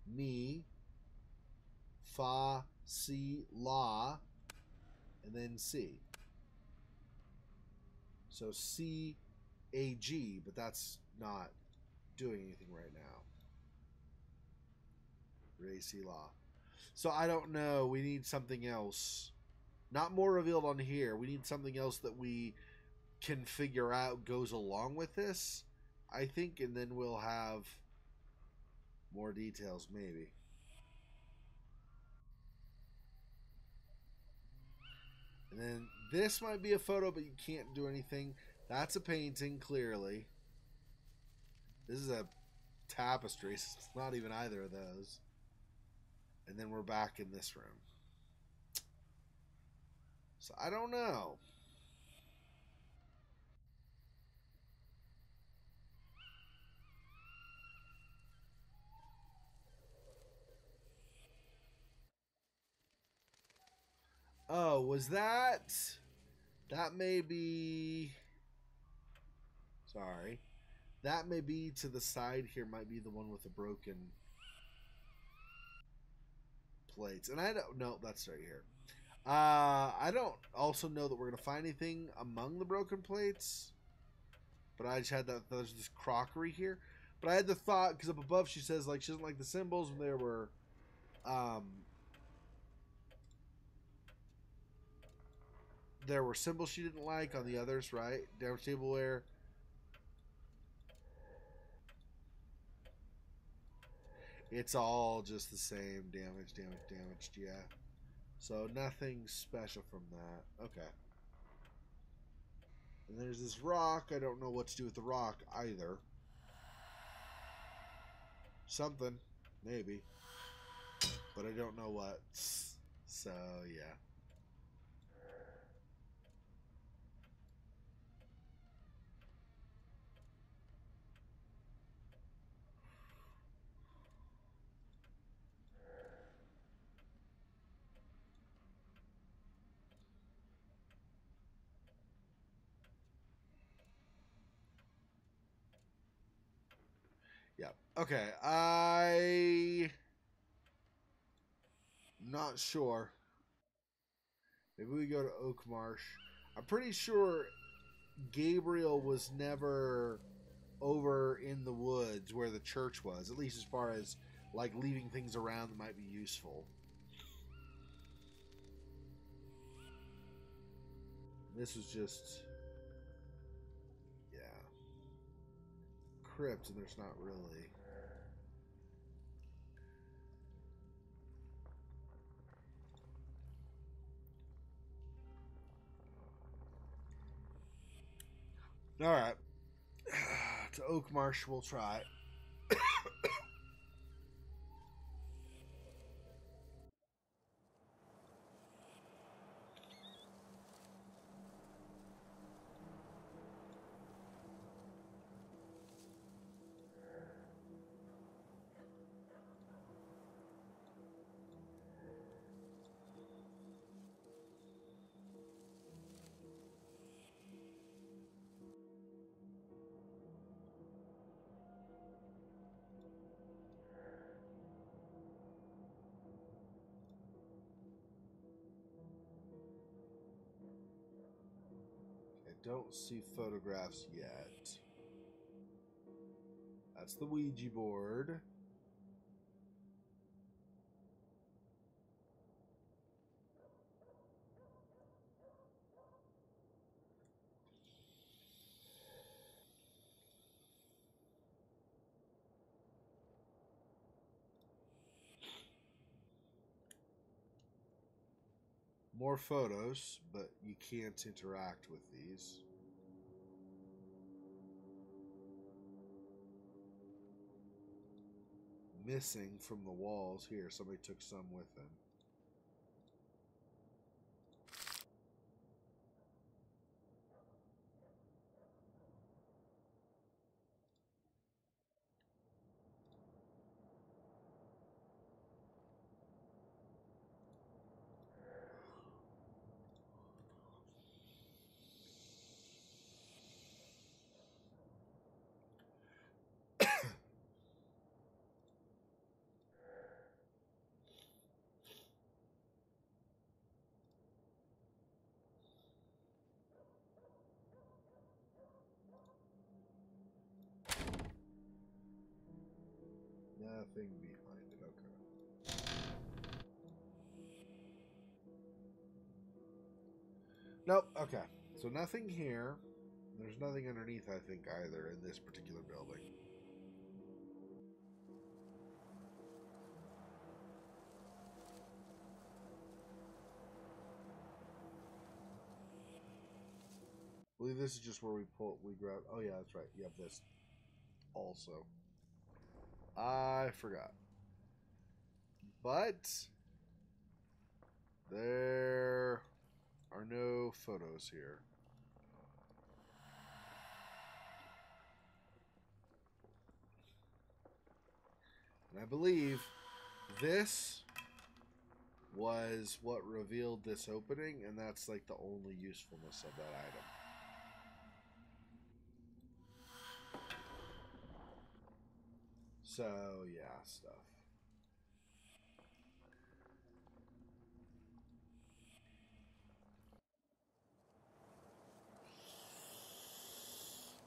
Mi, Fa, Si, La, and then Si. So C, A, G, but that's not doing anything right now. Re, Si, La. So I don't know. We need something else. Not more revealed on here. We need something else that we can figure out goes along with this, I think, and then we'll have more details, maybe. And then this might be a photo, but you can't do anything. That's a painting, clearly. This is a tapestry. It's not even either of those. And then we're back in this room. So I don't know. Oh, was that... That may be... Sorry. That may be to the side here, might be the one with the broken plates. And I don't know, that's right here. I don't also know that we're going to find anything among the broken plates. But I just had that, there's this crockery here. But I had the thought, because up above she says, like, she doesn't like the symbols when there were symbols she didn't like on the others, right? Damage tableware. It's all just the same. Damaged, yeah. So nothing special from that. Okay. And there's this rock. I don't know what to do with the rock either. Something. Maybe. But I don't know what. So, yeah. Yeah. Okay. Not sure. Maybe we go to Oak Marsh. I'm pretty sure Gabriel was never over in the woods where the church was, at least as far as like leaving things around that might be useful. This was just, yeah, crypt, and there's not really. All right, to Oak Marsh we'll try. I don't see photographs yet. That's the Ouija board. More photos, but you can't interact with these. Missing from the walls here. Somebody took some with them. Nothing behind it, okay. Nope, okay. So nothing here. There's nothing underneath, I think, either in this particular building. believe this is just where we grab. Oh yeah, that's right. You have this also. I forgot. But there are no photos here. And I believe this was what revealed this opening, and that's like the only usefulness of that item. So, yeah, stuff.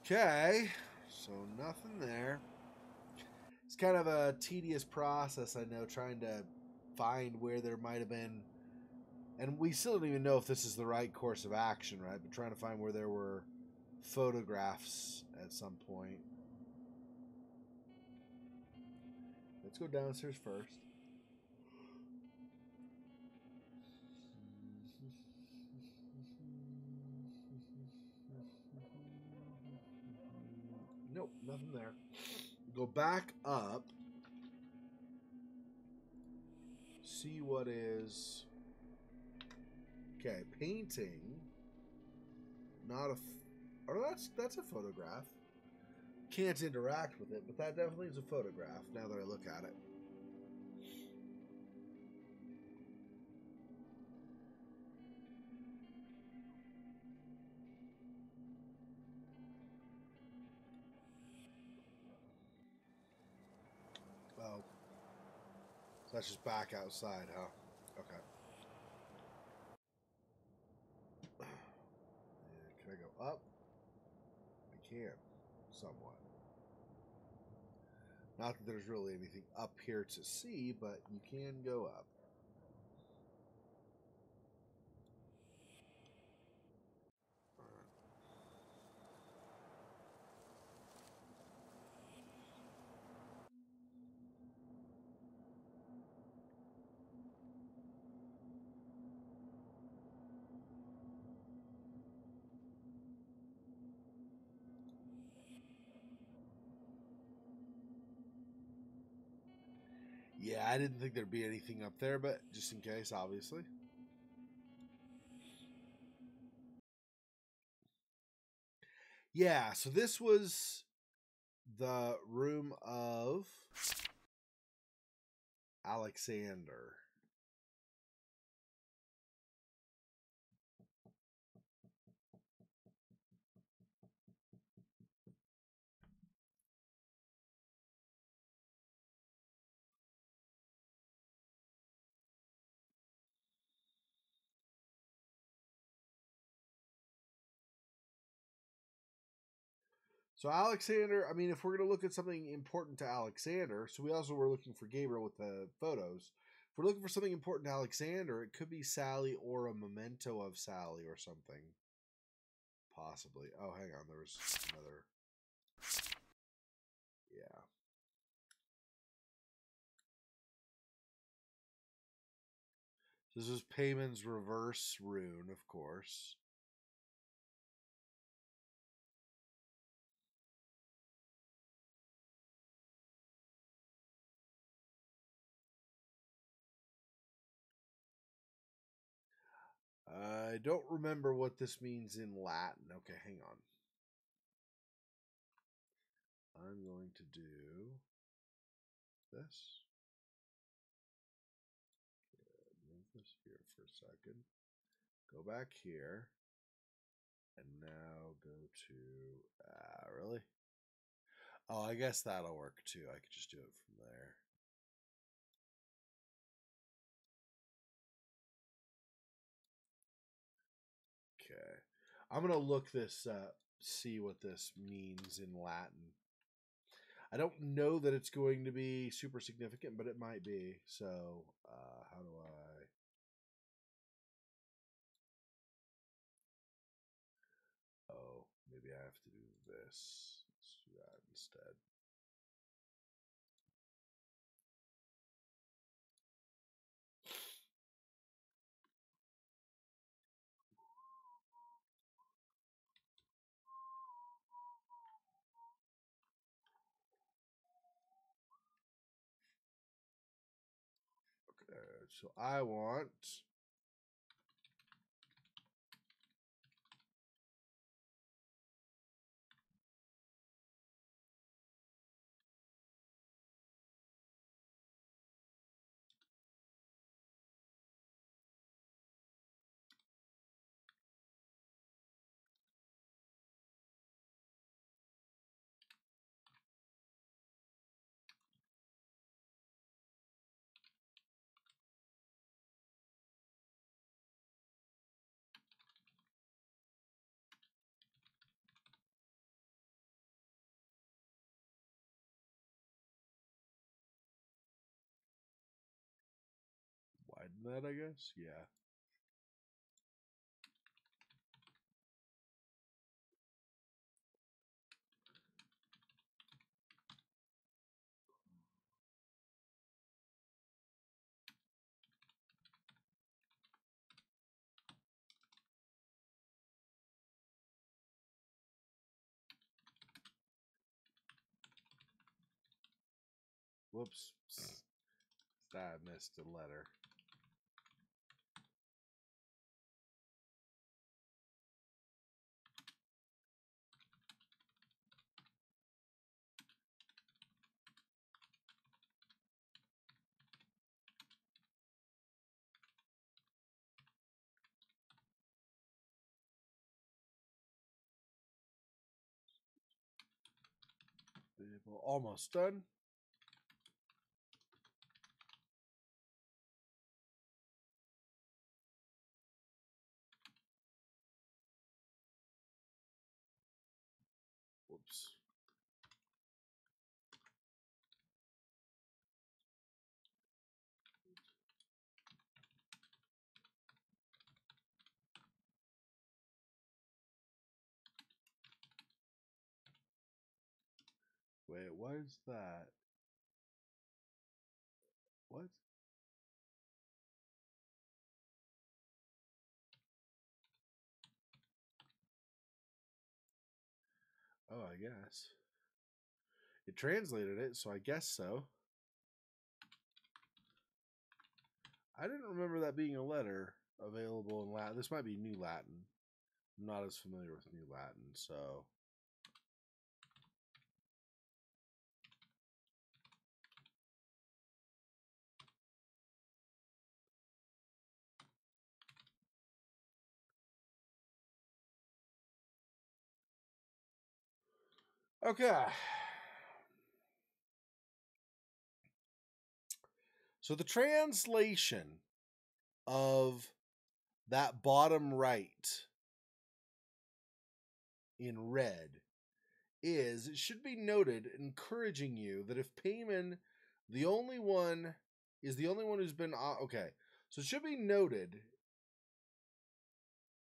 Okay, so nothing there. It's kind of a tedious process, I know, trying to find where there might have been. And we still don't even know if this is the right course of action, right? But trying to find where there were photographs at some point. Let's go downstairs first. Nope, nothing there. Go back up. See what is. Okay, painting. Not a. Oh, that's a photograph. Can't interact with it, but that definitely is a photograph. Now that I look at it. Oh, so that's just back outside, huh? Okay. Can I go up? I can, somewhat. Not that there's really anything up here to see, but you can go up. Yeah, I didn't think there'd be anything up there, but just in case, obviously. Yeah, so this was the room of Alexander. So Alexander, I mean, if we're going to look at something important to Alexander, so we also were looking for Gabriel with the photos. If we're looking for something important to Alexander, it could be Sally or a memento of Sally or something. Possibly. Oh, hang on. There was another. Yeah. This is Payman's reverse rune, of course. I don't remember what this means in Latin. Okay, hang on. I'm going to do this. Move this here for a second. Go back here. And now go to... really? Oh, I guess that'll work too. I could just do it from there. Okay. I'm going to look this up, see what this means in Latin. I don't know that it's going to be super significant, but it might be. So, how do I... Oh, maybe I have to do this. Let's do that instead. So I want... Widen that, I guess? Yeah. Whoops. I missed a letter. Almost done. Whoops. Wait, what is that? What? Oh, I guess. It translated it, so I guess so. I didn't remember that being a letter available in Latin. This might be New Latin. I'm not as familiar with New Latin, so... Okay. So the translation of that bottom right in red is, it should be noted, encouraging you that if Payman the only one who's been okay. So it should be noted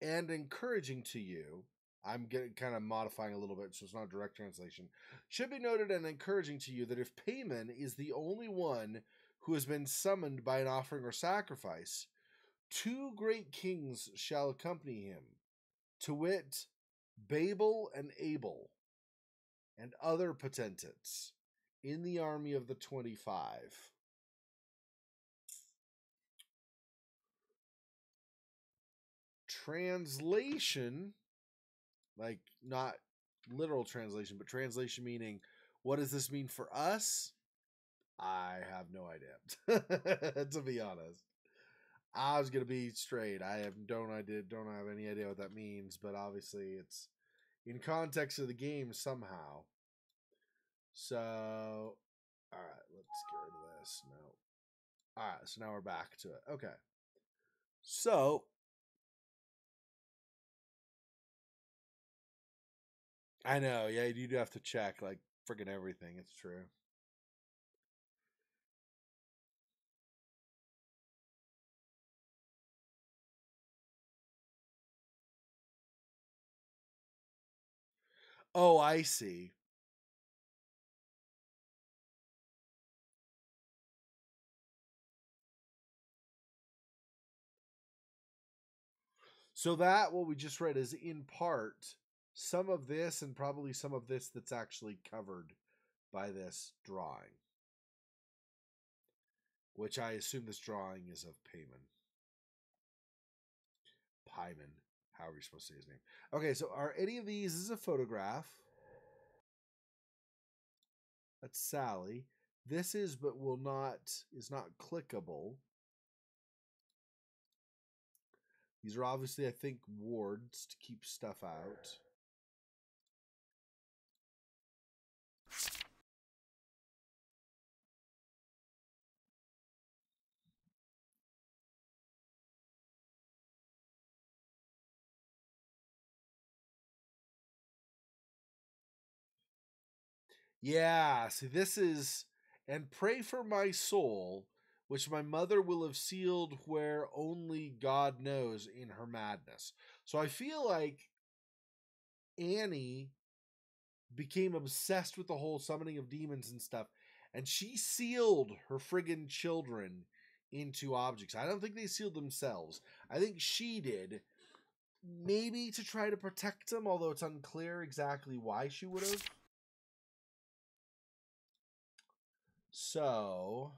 and encouraging to you. I'm getting kind of modifying a little bit, so it's not a direct translation. Should be noted and encouraging to you that if Payman is the only one who has been summoned by an offering or sacrifice, 2 great kings shall accompany him, to wit, Babel and Abel, and other potentates in the army of the 25. Translation, like not literal translation, but translation meaning, what does this mean for us? I have no idea. To be honest, I was gonna be straight. Don't have any idea what that means, but obviously it's in context of the game somehow. So, all right, let's get rid of this. No. All right, so now we're back to it. Okay. So, I know, yeah, you do have to check like freaking everything. It's true. Oh, I see. So that what we just read is in part some of this and probably some of this that's actually covered by this drawing. which I assume this drawing is of Pyman, however you're supposed to say his name. Okay, so are any of these, this is a photograph. That's Sally. This is, but is not clickable. These are obviously, I think, wards to keep stuff out. Yeah, see, this is, and pray for my soul, which my mother will have sealed where only God knows in her madness. So I feel like Annie became obsessed with the whole summoning of demons and stuff, and she sealed her friggin' children into objects. I don't think they sealed themselves. I think she did, maybe to try to protect them, although it's unclear exactly why she would have. So,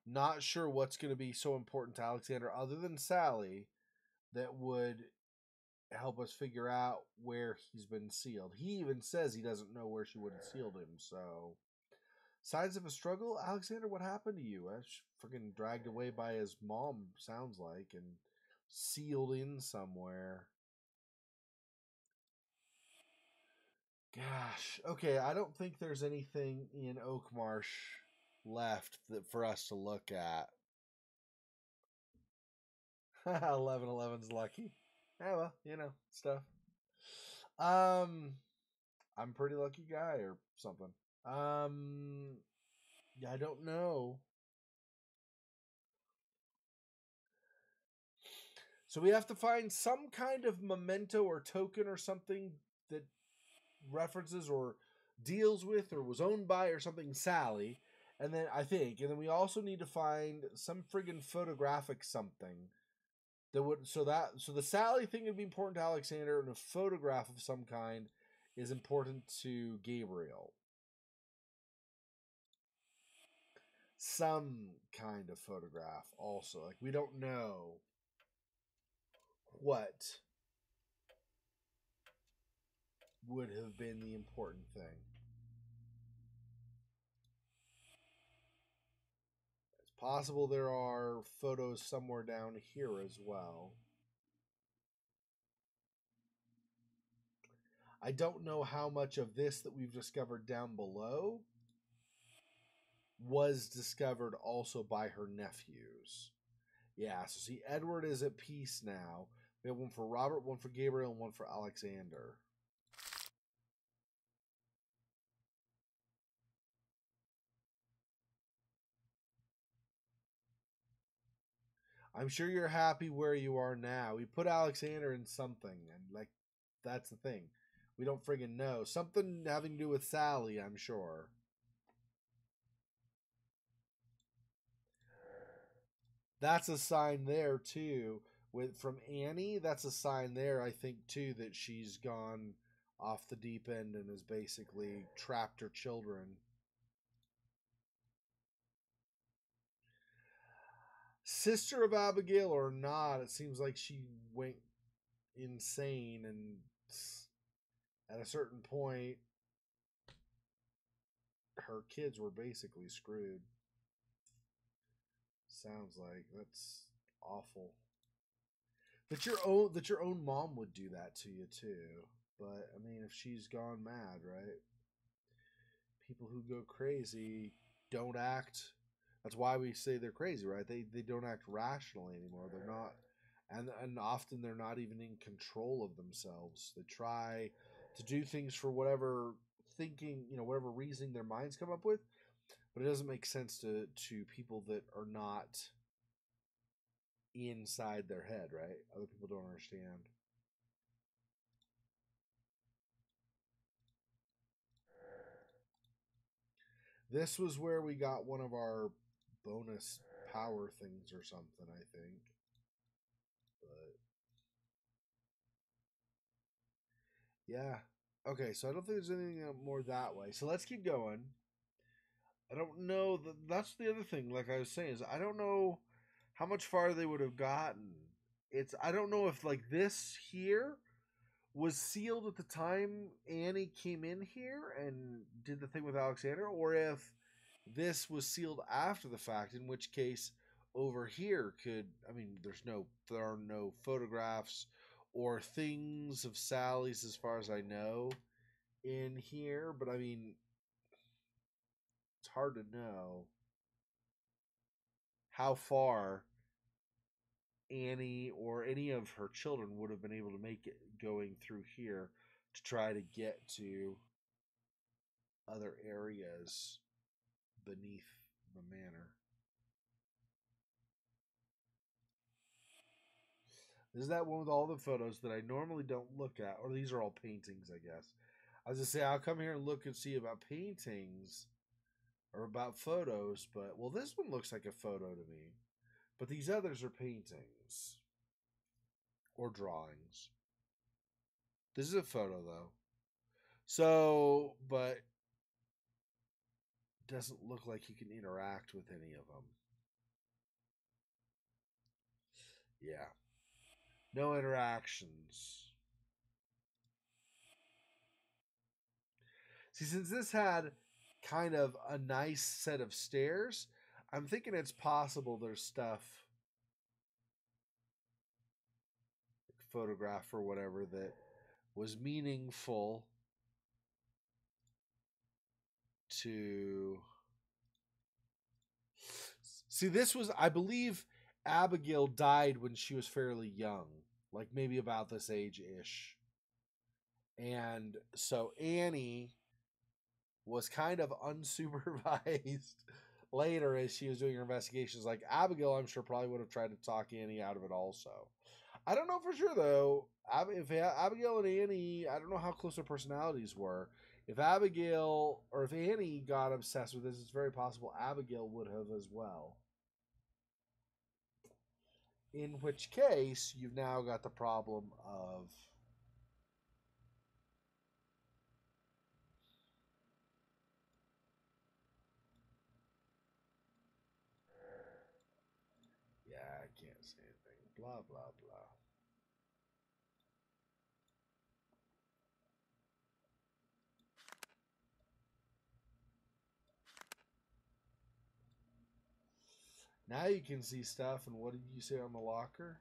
not sure what's going to be so important to Alexander other than Sally that would help us figure out where he's been sealed. He even says he doesn't know where she would have sealed him, so. Signs of a struggle? Alexander, what happened to you? Freaking dragged away by his mom, sounds like, and sealed in somewhere. Gosh. Okay, I don't think there's anything in Oakmarsh left for us to look at. 11-11's lucky. Yeah, well, stuff. I'm a pretty lucky guy or something. Yeah, I don't know. So we have to find some kind of memento or token or something that references or deals with or was owned by or something Sally. And then we also need to find some friggin' photographic something that would so the Sally thing would be important to Alexander, and a photograph of some kind is important to Gabriel. Some kind of photograph also. Like, we don't know what would have been the important thing. It's possible there are photos somewhere down here as well. I don't know how much of this that we've discovered down below was discovered also by her nephews. Yeah, so see, Edward is at peace now. We have one for Robert, one for Gabriel, and one for Alexander. I'm sure you're happy where you are now. We put Alexander in something, and that's the thing. We don't friggin' know. Something having to do with Sally, I'm sure. That's a sign there too. From Annie, that's a sign there, I think, too, that she's gone off the deep end and has basically trapped her children. Sister of Abigail or not, it seems like she went insane, and at a certain point, her kids were basically screwed. Sounds like that's awful. That your own mom would do that to you too. But I mean, if she's gone mad, right? People who go crazy don't act. That's why we say they're crazy, right? They don't act rationally anymore. They're not, and often they're not even in control of themselves. They try to do things for whatever thinking, whatever reasoning their minds come up with, but it doesn't make sense to people that are not inside their head, right? Other people don't understand. This was where we got one of our bonus power things or something, I think. But yeah. Okay, so I don't think there's anything more that way. So let's keep going. I don't know. That's the other thing. Like I was saying, is I don't know how much farther they would have gotten. I don't know if like this here was sealed at the time Annie came in here and did the thing with Alexander, or if this was sealed after the fact. In which case, over here could there are no photographs or things of Sally's as far as I know in here, but I mean it's hard to know how far Annie or any of her children would have been able to make it going through here to try to get to other areas beneath the manor. This is that one with all the photos that I normally don't look at, or these are all paintings, I guess. I was just say I'll come here and look and see about paintings or about photos, but well, this one looks like a photo to me, but these others are paintings or drawings. This is a photo though, so but doesn't look like you can interact with any of them. Yeah, no interactions. See, since this had kind of a nice set of stairs, I'm thinking it's possible there's stuff, like photograph or whatever, that was meaningful to. See, this was, I believe, Abigail died when she was fairly young, like maybe about this age ish. And so Annie was kind of unsupervised later as she was doing her investigations. Like Abigail, I'm sure probably would have tried to talk Annie out of it also. I don't know for sure though. If Abigail and Annie, I don't know how close their personalities were. If Abigail or if Annie got obsessed with this, it's very possible Abigail would have as well. In which case, you've now got the problem of yeah, I can't say anything. Blah blah blah. Now you can see stuff, and what did you say on the locker?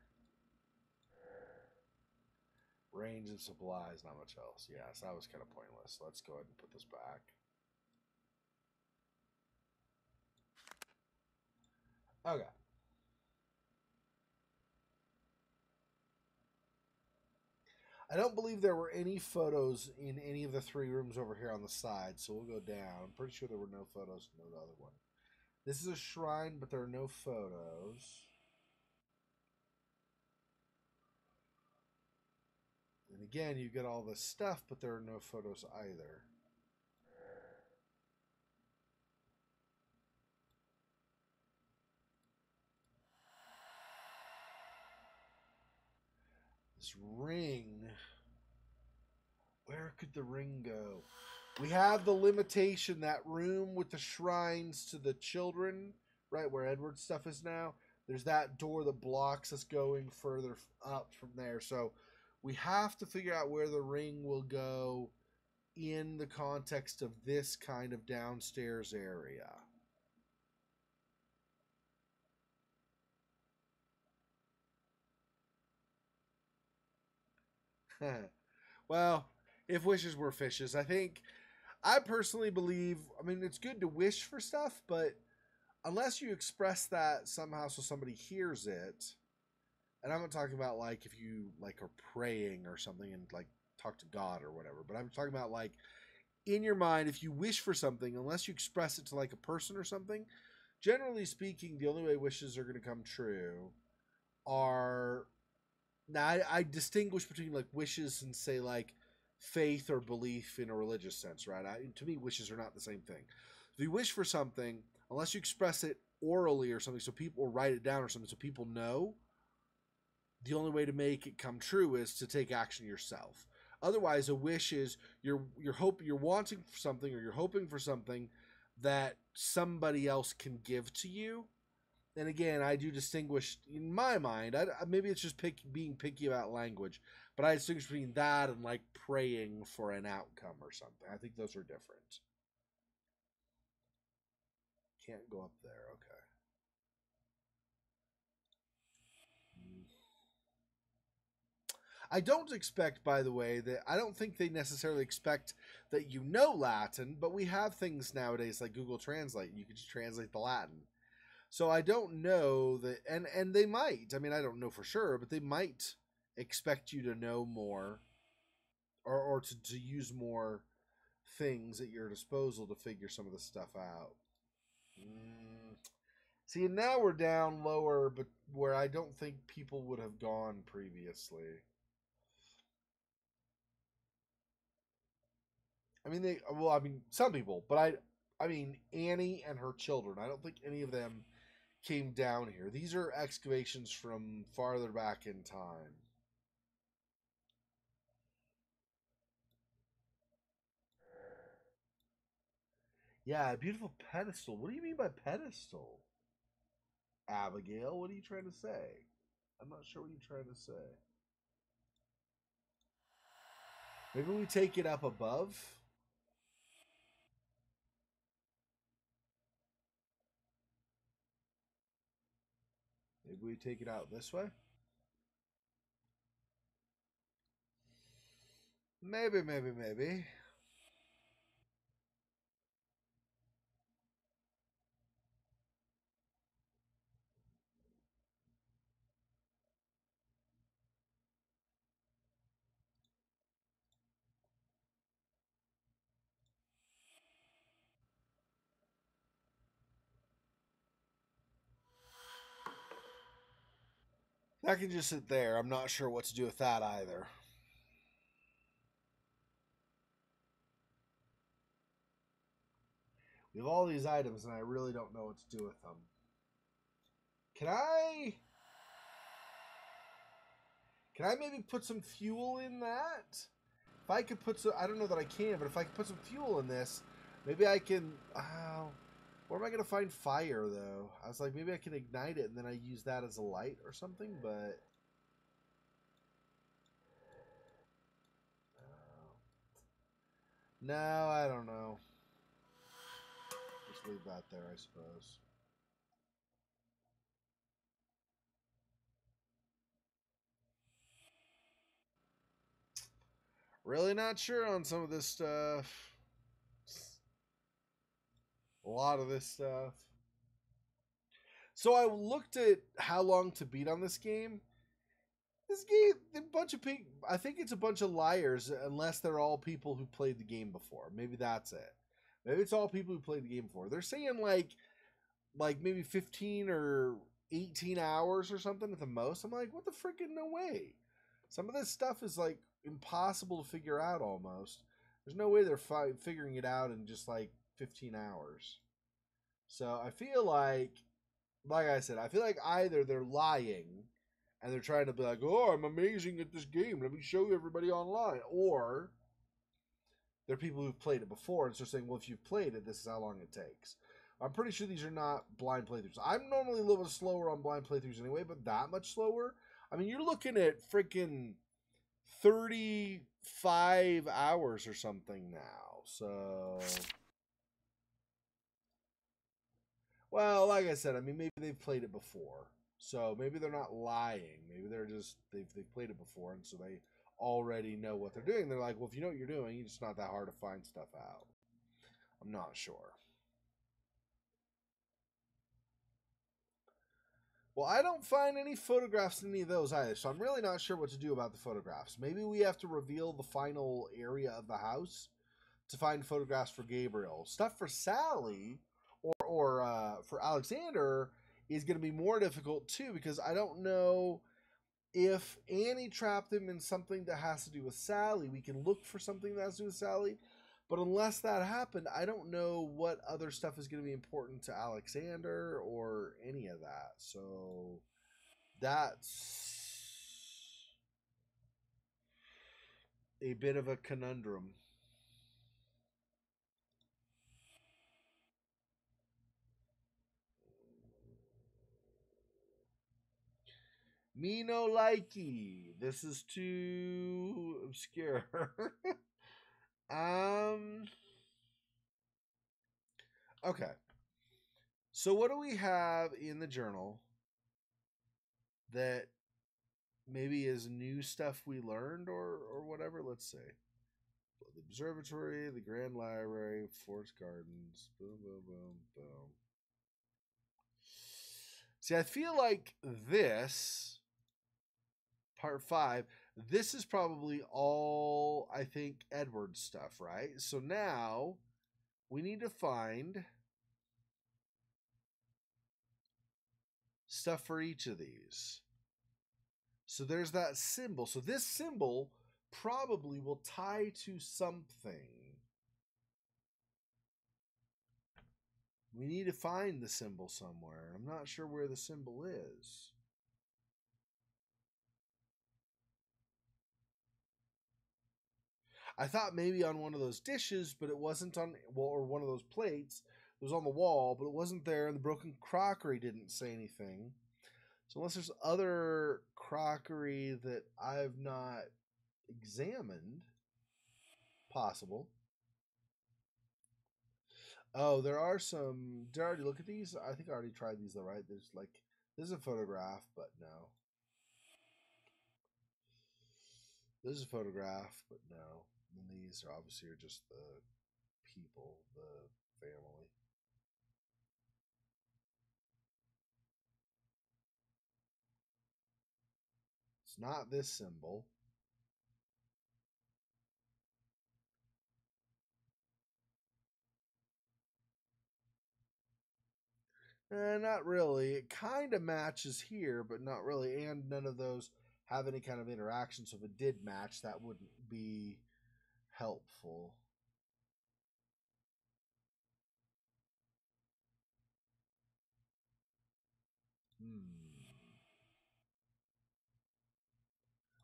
Range of supplies, not much else. Yes, that was kind of pointless. Let's go ahead and put this back. Okay. I don't believe there were any photos in any of the three rooms over here on the side, so we'll go down. I'm pretty sure there were no photos in the other one. This is a shrine, but there are no photos. And again, you get all this stuff, but there are no photos either. This ring. Where could the ring go? We have the limitation, that room with the shrines to the children, right where Edward's stuff is now. There's that door that blocks us going further up from there. So we have to figure out where the ring will go in the context of this kind of downstairs area. Well, if wishes were fishes, I personally believe, I mean, it's good to wish for stuff, but unless you express that somehow so somebody hears it, and I'm not talking about like if you like are praying or something and like talk to God or whatever, but I'm talking about like in your mind, if you wish for something, unless you express it to like a person or something, generally speaking, the only way wishes are going to come true are now I distinguish between like wishes and say like faith or belief in a religious sense, right? To me, wishes are not the same thing. If you wish for something, unless you express it orally or something, so people or write it down or something, so people know, the only way to make it come true is to take action yourself. Otherwise, a wish is you're wanting for something or you're hoping for something that somebody else can give to you. And again, I do distinguish in my mind. Maybe it's just being picky about language, but I distinguish between that and like praying for an outcome or something. I think those are different. Can't go up there. Okay. I don't expect, by the way, that I don't think they necessarily expect that you know Latin, but we have things nowadays like Google Translate. You can just translate the Latin. So I don't know that, and they might. I mean, I don't know for sure, but they might expect you to know more, or to use more things at your disposal to figure some of the stuff out. Mm. See, now we're down lower, but where I don't think people would have gone previously. I mean, I mean, some people, but I mean, Annie and her children. I don't think any of them came down here. These are excavations from farther back in time. Yeah, a beautiful pedestal. What do you mean by pedestal? Abigail, what are you trying to say? I'm not sure what you're trying to say. Maybe we take it up above? Maybe we take it out this way? Maybe, maybe, maybe. That can just sit there. I'm not sure what to do with that either. We have all these items, and I really don't know what to do with them. Can I? Can I maybe put some fuel in that? If I could put some, I don't know that I can, but if I could put some fuel in this, maybe I can. Where am I gonna find fire though? I was like, maybe I can ignite it and then I use that as a light or something, but. No, I don't know. Just leave that there, I suppose. Really not sure on some of this stuff. A lot of this stuff. So I looked at how long to beat on this game. This game, a bunch of people. I think it's a bunch of liars, unless they're all people who played the game before. Maybe that's it. Maybe it's all people who played the game before. They're saying like maybe 15 or 18 hours or something at the most. I'm like, what the freaking no way. Some of this stuff is like impossible to figure out almost. There's no way they're figuring it out in just like 15 hours. So I feel like I said, I feel like either they're lying and they're trying to be like, oh, I'm amazing at this game. Let me show everybody online. Or they're people who've played it before and so saying, well, if you've played it, this is how long it takes. I'm pretty sure these are not blind playthroughs. I'm normally a little bit slower on blind playthroughs anyway, but that much slower? I mean, you're looking at freaking 35 hours or something now. So, well, like I said, I mean, maybe they've played it before. So maybe they're not lying. Maybe they're just, they've played it before, and so they already know what they're doing. They're like, well, if you know what you're doing, it's not that hard to find stuff out. I'm not sure. Well, I don't find any photographs in any of those either, so I'm really not sure what to do about the photographs. Maybe we have to reveal the final area of the house to find photographs for Gabriel. Stuff for Sally or for Alexander is going to be more difficult too, because I don't know if Annie trapped him in something that has to do with Sally. We can look for something that has to do with Sally. But unless that happened, I don't know what other stuff is going to be important to Alexander or any of that. So that's a bit of a conundrum. Me no likey. This is too obscure. um. Okay. So what do we have in the journal that maybe is new stuff we learned or whatever? Let's say the observatory, the grand library, forest gardens. Boom, boom, boom, boom. See, I feel like this part 5. This is probably all I think Edward's stuff, right? So now we need to find stuff for each of these. So there's that symbol. So this symbol probably will tie to something. We need to find the symbol somewhere. I'm not sure where the symbol is. I thought maybe on one of those dishes, but it wasn't on, well, or one of those plates. It was on the wall, but it wasn't there, and the broken crockery didn't say anything. So unless there's other crockery that I've not examined, possible. Oh, there are some. Did I already look at these? I think I already tried these though, right? There's like, this is a photograph, but no. This is a photograph, but no. And these are obviously just the people, the family. It's not this symbol. Not really. It kind of matches here, but not really. And none of those have any kind of interaction. So if it did match, that wouldn't be helpful.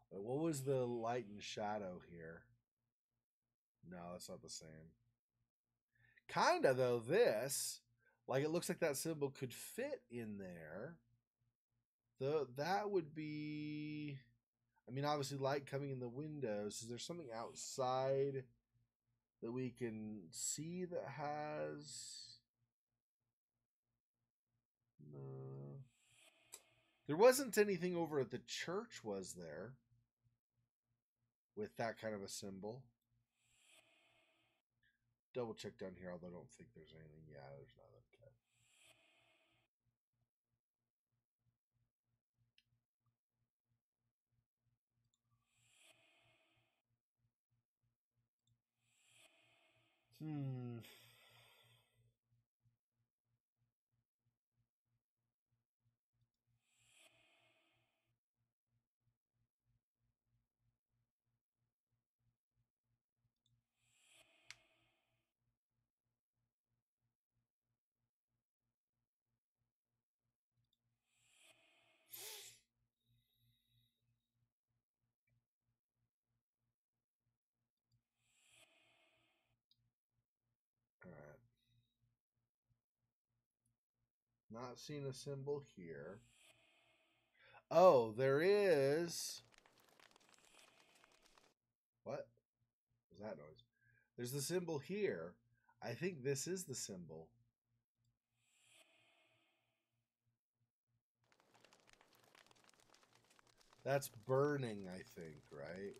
Wait, what was the light and shadow here? No, that's not the same. Kinda though, this. Like it looks like that symbol could fit in there. That would be, I mean, obviously light coming in the windows. Is there something outside that we can see that has? No. There wasn't anything over at the church, was there? With that kind of a symbol. Double check down here, although I don't think there's anything. Yeah, there's nothing. Okay. All right. Not seeing a symbol here. Oh, there is. What was that noise? There's the symbol here. I think this is the symbol. That's burning, I think, right?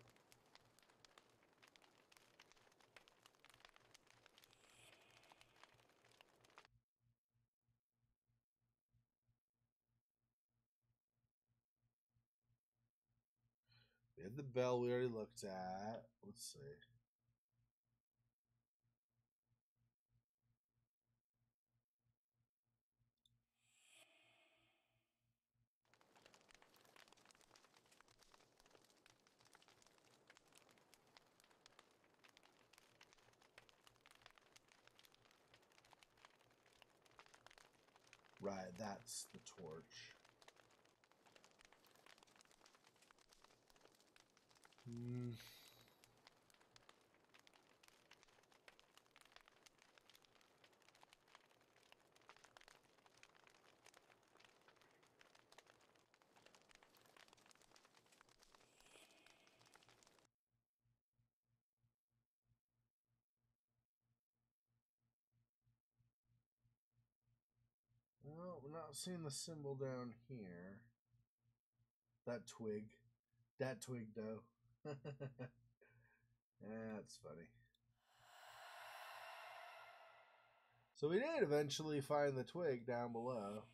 We had the bell we already looked at. Let's see. Right, that's the torch. we're not seeing the symbol down here. That twig. That twig, though. That's funny. So we did eventually find the twig down below.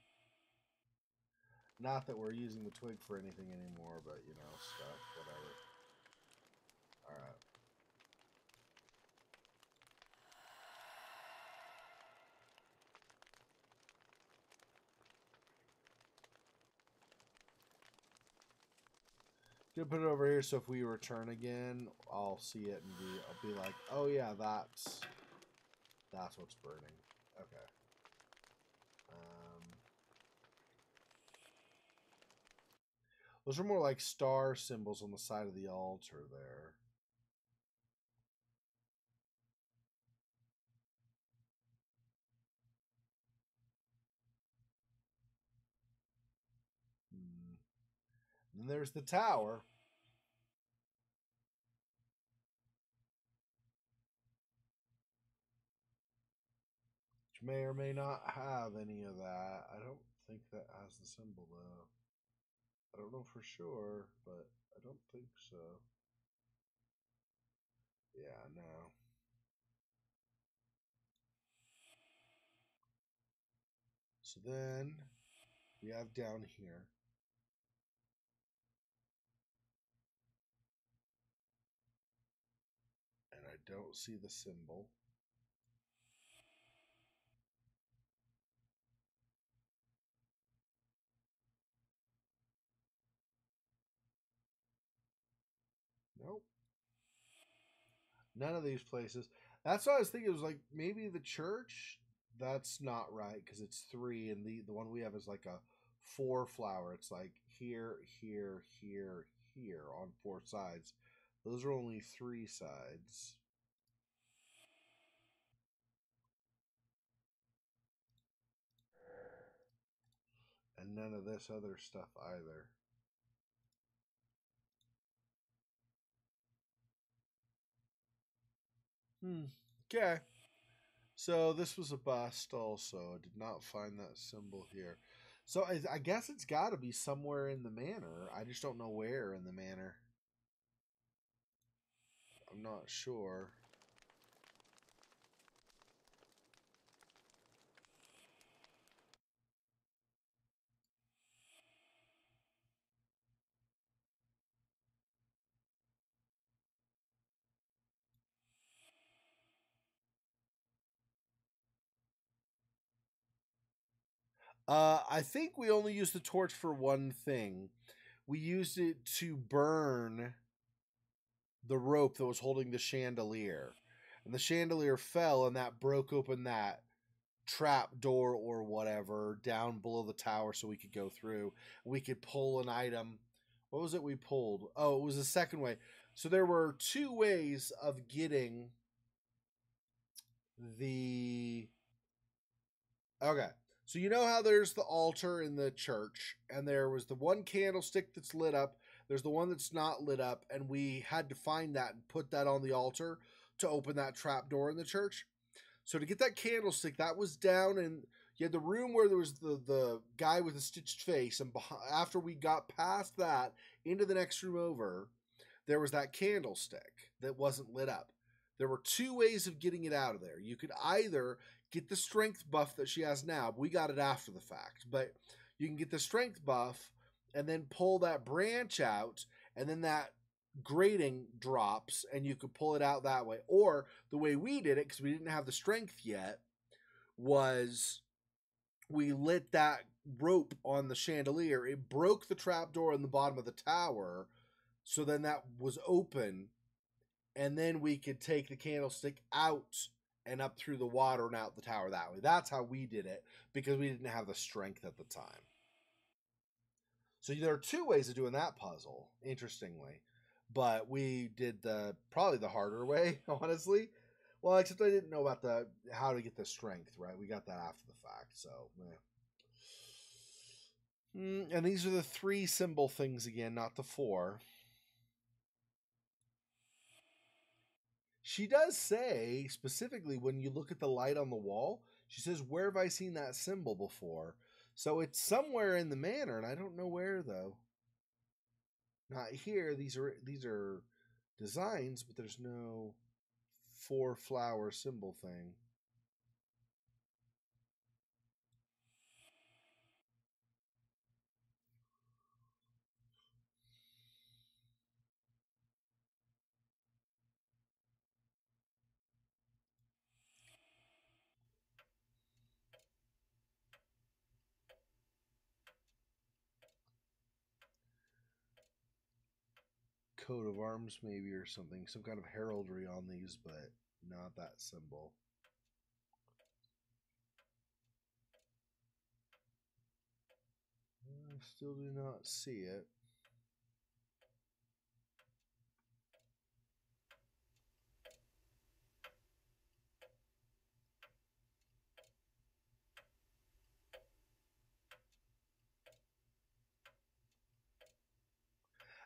Not that we're using the twig for anything anymore, but, you know, stuff, whatever. Alright. Gonna put it over here so if we return again, I'll see it and I'll be like, oh yeah, that's what's burning. Okay. Those are more like star symbols on the side of the altar there. And there's the tower. Which may or may not have any of that. I don't think that has the symbol though. I don't know for sure, but I don't think so. Yeah, no. So then we have down here. And I don't see the symbol. Nope. None of these places. That's what I was thinking. It was like maybe the church. That's not right because it's 3, and the one we have is like a 4 flower. It's like here, here, here, here on 4 sides. Those are only 3 sides. And none of this other stuff either. Okay. So this was a bust also. I did not find that symbol here. So I guess it's got to be somewhere in the manor. I just don't know where in the manor. I'm not sure. I think we only used the torch for one thing. We used it to burn the rope that was holding the chandelier. And the chandelier fell, and that broke open that trap door or whatever down below the tower so we could go through. We could pull an item. What was it we pulled? Oh, it was the second way. So there were 2 ways of getting the. Okay. So you know how there's the altar in the church, and there was the one candlestick that's lit up. There's the one that's not lit up, and we had to find that and put that on the altar to open that trap door in the church. So to get that candlestick, that was down, and you had the room where there was the guy with the stitched face, and after we got past that into the next room over, there was that candlestick that wasn't lit up. There were 2 ways of getting it out of there. You could either get the strength buff that she has now. We got it after the fact, but you can get the strength buff and then pull that branch out, and then that grating drops and you could pull it out that way. Or the way we did it, because we didn't have the strength yet, was we lit that rope on the chandelier. It broke the trap door in the bottom of the tower, so then that was open, and then we could take the candlestick out and up through the water and out the tower that way. That's how we did it, because we didn't have the strength at the time. So there are 2 ways of doing that puzzle, interestingly. But we did probably the harder way, honestly. Well, except I didn't know about how to get the strength, right? We got that after the fact, so and these are the 3 symbol things again, not the 4. She does say specifically when you look at the light on the wall, she says, "Where have I seen that symbol before?" So it's somewhere in the manor, and I don't know where though. Not here. These are designs, but there's no 4-flower symbol thing. Coat of arms, maybe, or something. Some kind of heraldry on these, but not that symbol. I still do not see it.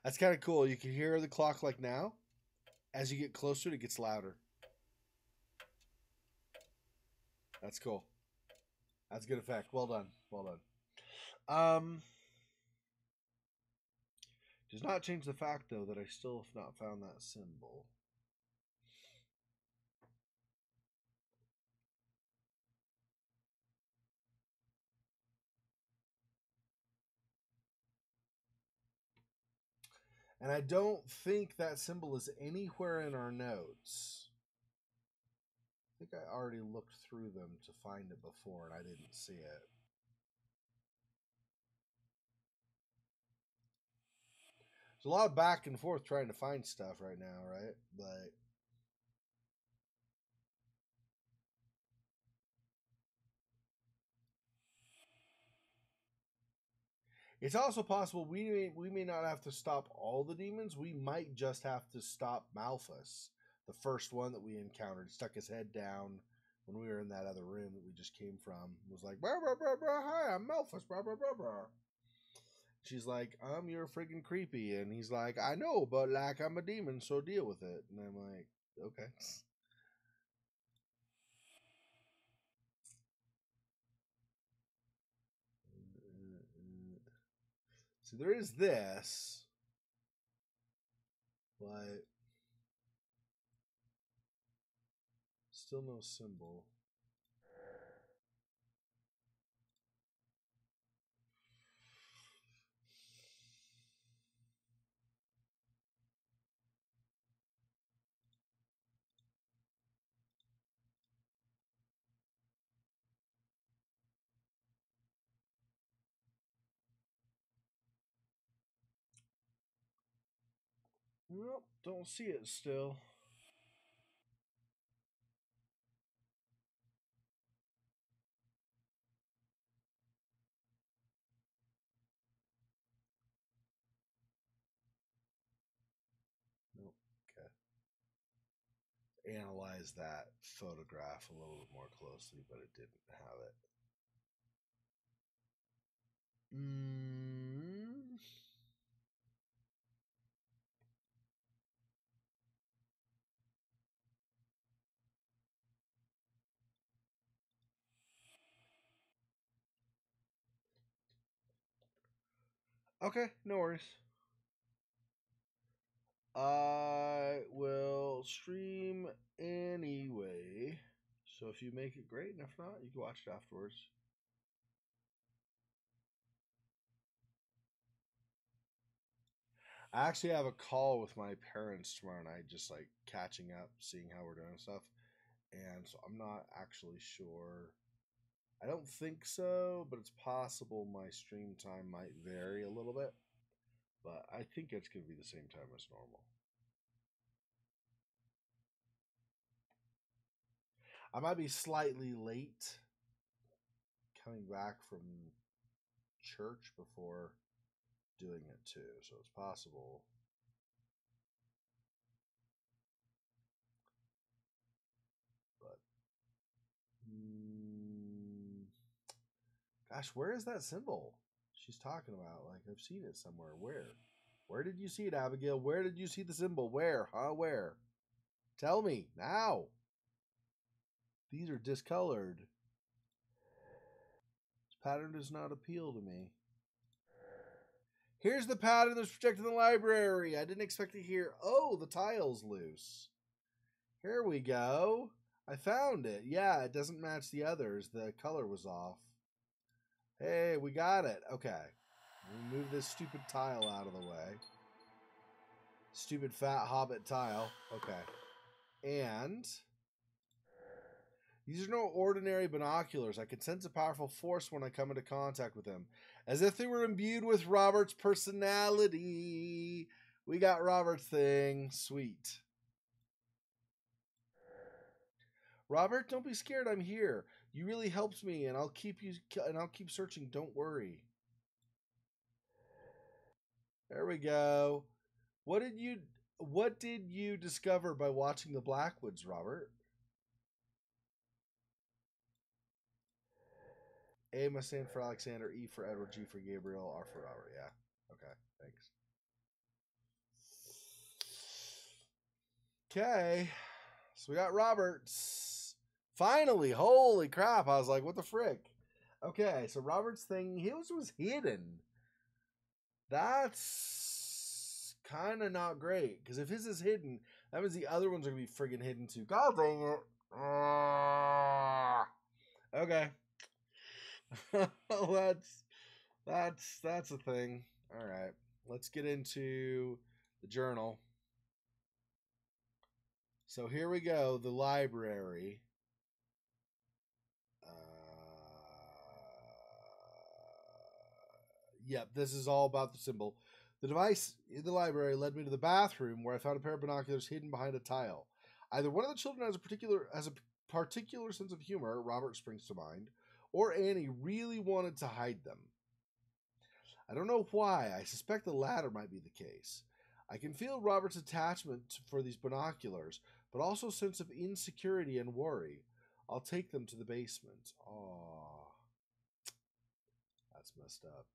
That's kind of cool. You can hear the clock like now. As you get closer, it gets louder. That's cool. That's a good effect. Well done. Well done. Does not change the fact, though, that I still have not found that symbol. And I don't think that symbol is anywhere in our notes. I think I already looked through them to find it before, and I didn't see it. There's a lot of back and forth trying to find stuff right now, right? But it's also possible we may not have to stop all the demons. We might just have to stop Malphus, the first one that we encountered. Stuck his head down when we were in that other room that we just came from. Was like, brah, brah, brah, brah, hi, I'm Malphus, brah, brah, brah, brah. She's like, you're freaking creepy. And he's like, I know, but like, I'm a demon, so deal with it. And I'm like, okay. So there is this, but still no symbol. Nope, don't see it still. Nope. Okay. Analyze that photograph a little bit more closely, but it didn't have it. Okay, no worries. I will stream anyway. So if you make it, great, and if not, you can watch it afterwards. I actually have a call with my parents tomorrow night, just like catching up, seeing how we're doing and stuff. And so I'm not actually sure. I don't think so, but it's possible my stream time might vary a little bit. But I think it's going to be the same time as normal. I might be slightly late coming back from church before doing it too, so it's possible. But gosh, where is that symbol she's talking about? Like, I've seen it somewhere. Where did you see it, Abigail? Where did you see the symbol? Where? Huh? Where? Tell me now. These are discolored. Pattern does not appeal to me. Here's the pattern that's projected in the library. I didn't expect to hear. Oh, the tile's loose. Here we go. I found it. Yeah, it doesn't match the others. The color was off. Hey, we got it. Okay. We move this stupid tile out of the way. Stupid fat hobbit tile. Okay. And these are no ordinary binoculars. I can sense a powerful force when I come into contact with them. As if they were imbued with Robert's personality. We got Robert's thing. Sweet. Robert, don't be scared. I'm here. You really helped me, and I'll keep searching. Don't worry. There we go. What did you discover by watching the Blackwoods, Robert? A must stand for Alexander, E for Edward, G for Gabriel, R for Robert. Yeah. Okay. Thanks. Okay. So we got Robert's. Finally. Holy crap. I was like, what the frick? Okay. So Robert's thing, his was hidden. That's kind of not great. Because if his is hidden, that means the other ones are going to be friggin' hidden too. God dang it. Okay. That's a thing. All right. Let's get into the journal. So here we go. The library. Yep, this is all about the symbol. The device in the library led me to the bathroom where I found a pair of binoculars hidden behind a tile. Either one of the children has a particular sense of humor, Robert springs to mind, or Annie really wanted to hide them. I don't know why. I suspect the latter might be the case. I can feel Robert's attachment for these binoculars, but also a sense of insecurity and worry. I'll take them to the basement. Aww. That's messed up.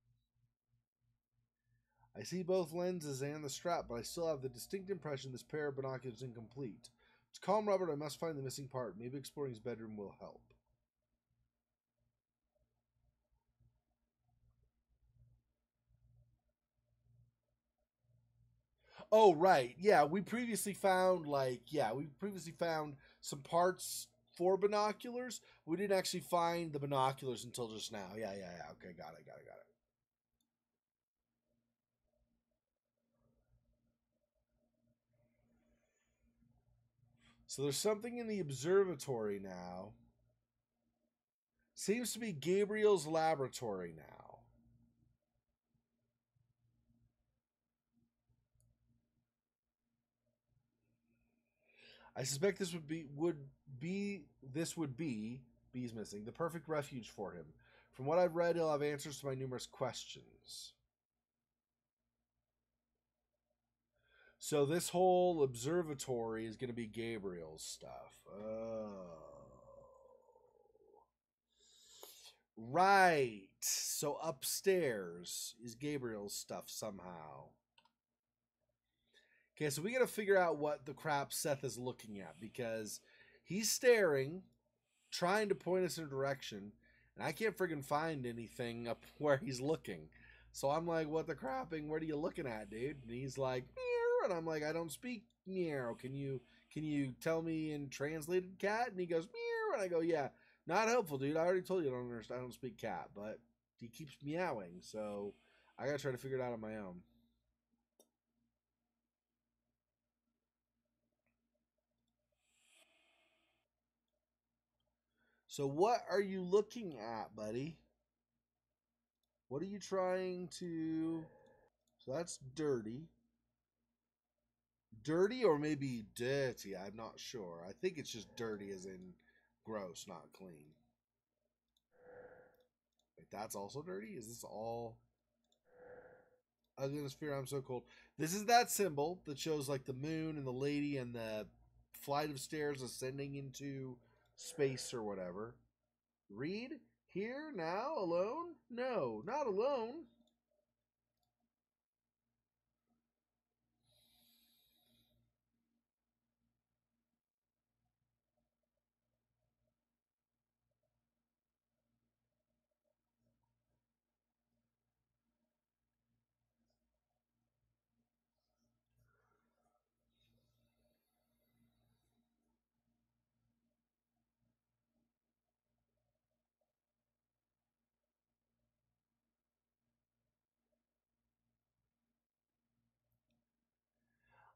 I see both lenses and the strap, but I still have the distinct impression this pair of binoculars is incomplete. To calm Robert, I must find the missing part. Maybe exploring his bedroom will help. Oh, right. Yeah, we previously found, some parts for binoculars. We didn't actually find the binoculars until just now. Yeah. Okay, got it. So there's something in the observatory now. Seems to be Gabriel's laboratory now. I suspect this would be B's missing, the perfect refuge for him. From what I've read, he'll have answers to my numerous questions. So this whole observatory is going to be Gabriel's stuff. Oh. Right. So upstairs is Gabriel's stuff somehow. Okay, so we got to figure out what the crap Seth is looking at because he's staring, trying to point us in a direction, and I can't friggin' find anything up where he's looking. So I'm like, what the crapping? What are you looking at, dude? And he's like, meow, and I'm like, I don't speak meow. Can you tell me in translated cat? And he goes, meow, and I go, yeah, not helpful, dude. I already told you I don't understand. I don't speak cat, but he keeps meowing, so I gotta try to figure it out on my own. So what are you looking at, buddy? What are you trying to... So that's dirty. Dirty or maybe dirty, I'm not sure. I think it's just dirty as in gross, not clean. Wait, that's also dirty? Is this all... Ugliness, fear, I'm so cold. This is that symbol that shows like the moon and the lady and the flight of stairs ascending into space or whatever. Read? Here? Now? Alone? No, not alone.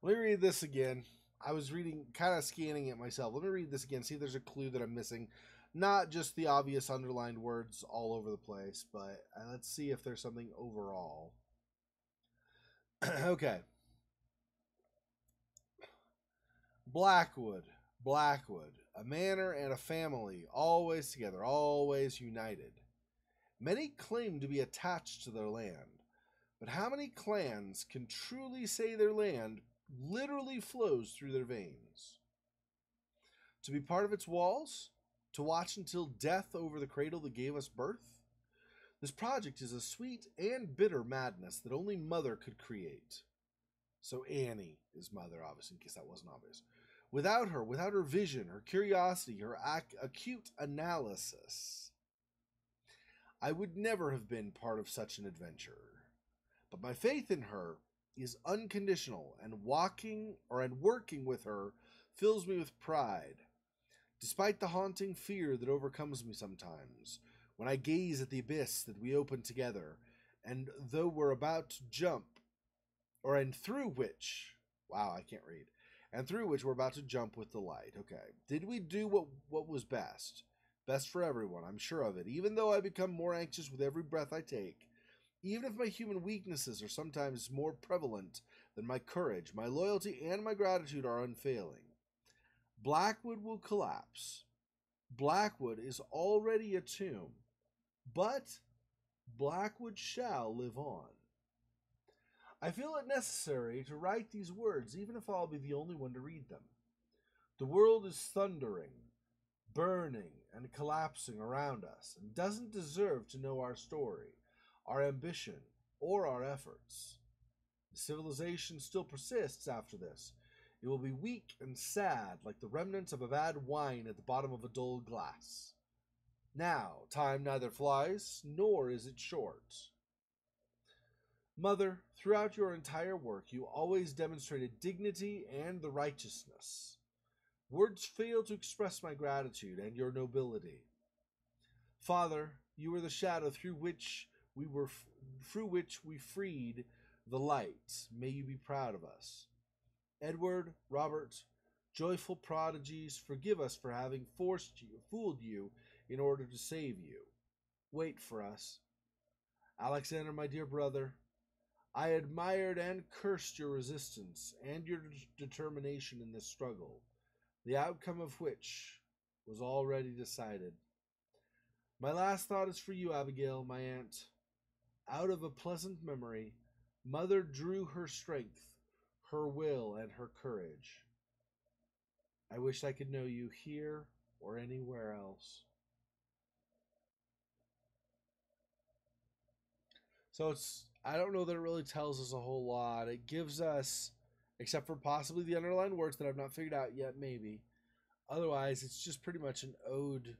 Let me read this again. I was reading, kind of scanning it myself. Let me read this again, see if there's a clue that I'm missing. Not just the obvious underlined words all over the place, but let's see if there's something overall. Okay. Blackwood, Blackwood, a manor and a family, always together, always united. Many claim to be attached to their land, but how many clans can truly say their land literally flows through their veins? To be part of its walls? To watch until death over the cradle that gave us birth? This project is a sweet and bitter madness that only Mother could create. So Annie is Mother, obviously, in case that wasn't obvious. Without her vision, her curiosity, her acute analysis, I would never have been part of such an adventure. But my faith in her is unconditional, and working with her fills me with pride. Despite the haunting fear that overcomes me sometimes, when I gaze at the abyss that we open together, and though we're about to jump, and through which we're about to jump with delight. Okay. Did we do what was best? Best for everyone, I'm sure of it, even though I become more anxious with every breath I take. Even if my human weaknesses are sometimes more prevalent than my courage, my loyalty and my gratitude are unfailing. Blackwood will collapse. Blackwood is already a tomb, but Blackwood shall live on. I feel it necessary to write these words, even if I'll be the only one to read them. The world is thundering, burning, and collapsing around us, and doesn't deserve to know our story, our ambition, or our efforts. The civilization still persists after this. It will be weak and sad, like the remnants of a bad wine at the bottom of a dull glass. Now, time neither flies, nor is it short. Mother, throughout your entire work, you always demonstrated dignity and the righteousness. Words fail to express my gratitude and your nobility. Father, you were the shadow through which we freed the light. May you be proud of us. Edward, Robert, joyful prodigies, forgive us for having fooled you in order to save you. Wait for us. Alexander, my dear brother, I admired and cursed your resistance and your determination in this struggle, the outcome of which was already decided. My last thought is for you, Abigail, my aunt. Out of a pleasant memory, Mother drew her strength, her will, and her courage. I wish I could know you here or anywhere else. So I don't know that it really tells us a whole lot. It gives us, except for possibly the underlined words that I've not figured out yet, maybe. Otherwise, it's just pretty much an ode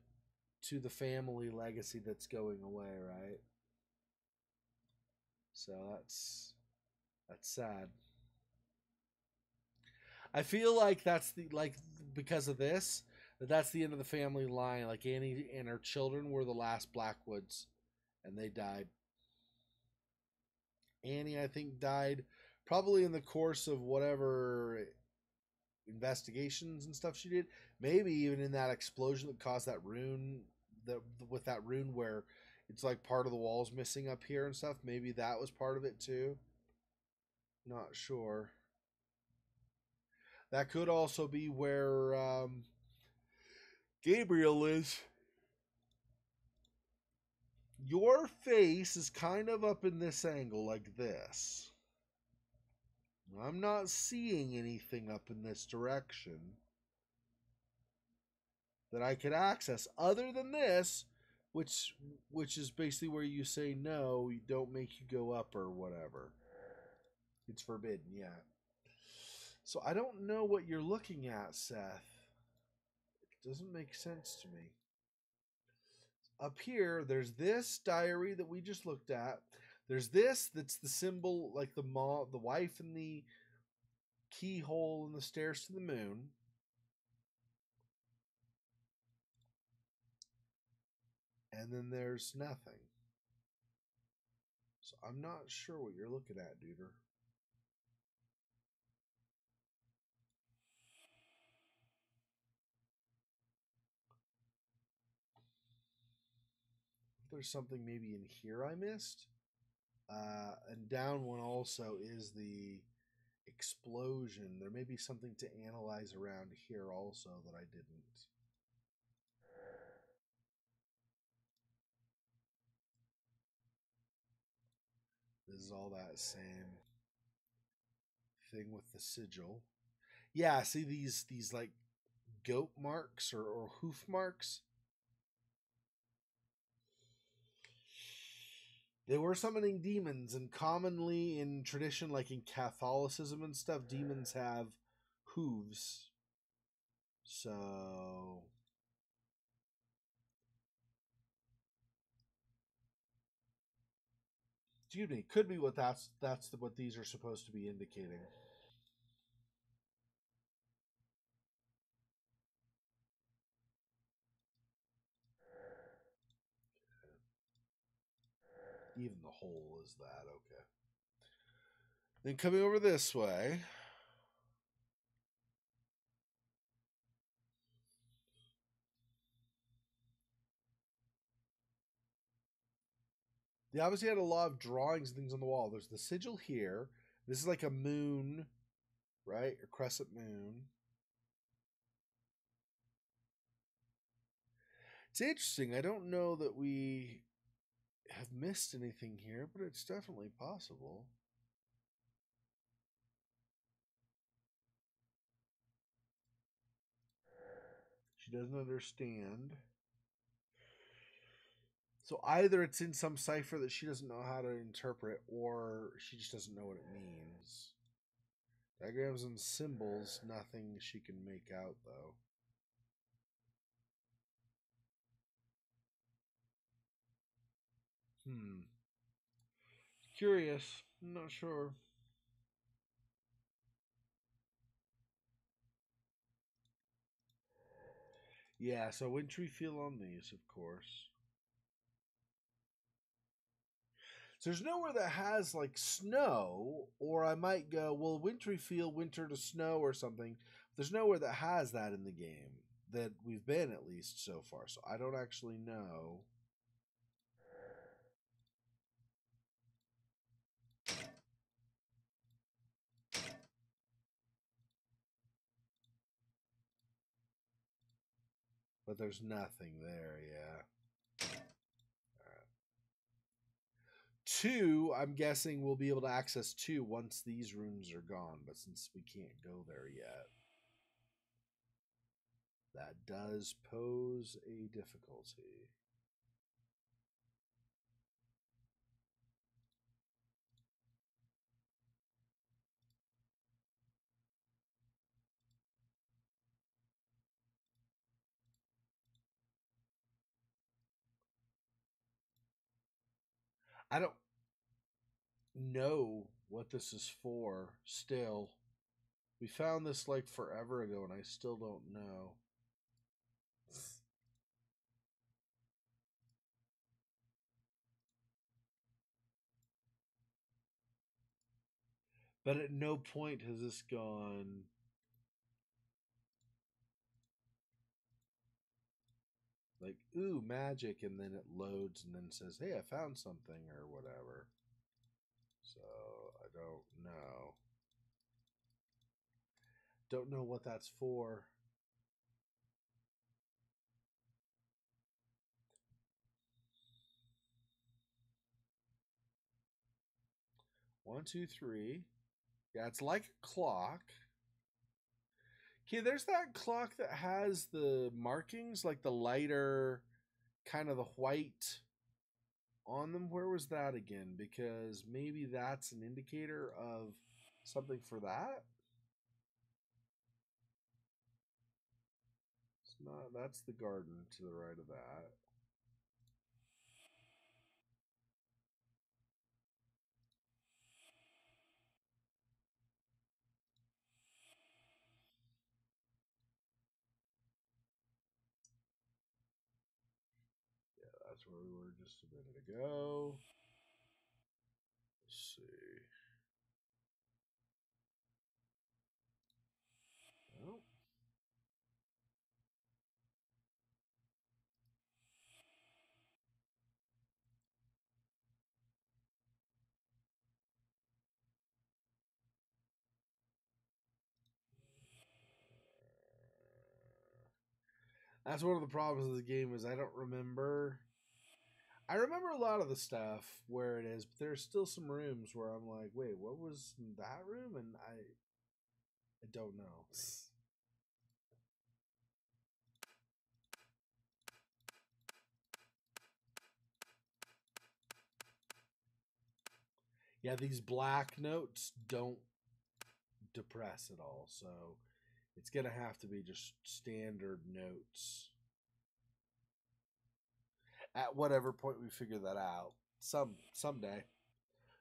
to the family legacy that's going away, right? So that's sad. I feel like because of this, that's the end of the family line. Like Annie and her children were the last Blackwoods, and they died. Annie, I think, died probably in the course of whatever investigations and stuff she did. Maybe even in that explosion that caused that rune, with that rune where it's like part of the walls missing up here and stuff. Maybe that was part of it too. Not sure. That could also be where Gabriel is. Your face is kind of up in this angle like this. I'm not seeing anything up in this direction that I could access other than this, which is basically where you say no, you don't make you go up or whatever. It's forbidden, yeah. So I don't know what you're looking at, Seth. It doesn't make sense to me. Up here, there's this diary that we just looked at. There's this that's the symbol, like the wife and the keyhole and the stairs to the moon. And then there's nothing. So I'm not sure what you're looking at, duder. there's something maybe in here I missed. And down one also is the explosion. There may be something to analyze around here also that I didn't. This is all that same thing with the sigil. Yeah, see these like goat marks or hoof marks. They were summoning demons, and commonly in tradition, like in Catholicism and stuff, demons have hooves. So excuse me, could be what what these are supposed to be indicating. Even the hole is that okay. Then coming over this way. They obviously had a lot of drawings and things on the wall. There's the sigil here. This is like a moon, right? A crescent moon. It's interesting. I don't know that we have missed anything here, but it's definitely possible. She doesn't understand. So either it's in some cipher that she doesn't know how to interpret, or she just doesn't know what it means. Diagrams and symbols, nothing she can make out, though. Curious. I'm not sure. Yeah, so wintry feel on these, of course. So there's nowhere that has like snow, or I might go, well, wintry feel, winter to snow or something. There's nowhere that has that in the game that we've been at least so far. So I don't actually know. But there's nothing there, yeah. Two, I'm guessing we'll be able to access two once these rooms are gone, but since we can't go there yet, that does pose a difficulty. I don't know what this is for still. We found this like forever ago and I still don't know. But at no point has this gone like, ooh, magic, and then it loads and then says, hey, I found something or whatever. So I don't know. Don't know what that's for. One, two, three. Yeah, it's like a clock. Okay, there's that clock that has the markings, like the lighter, kind of the white on them. Where was that again? Because maybe that's an indicator of something for that. It's not. That's the garden to the right of that. Yeah, that's where we were just a minute ago. Let's see. Oh. That's one of the problems of the game is I don't remember. I remember a lot of the stuff where it is, but there's still some rooms where I'm like, wait, what was in that room? And I don't know. Yeah, these black notes don't depress at all, so it's gonna have to be just standard notes at whatever point we figure that out. Someday.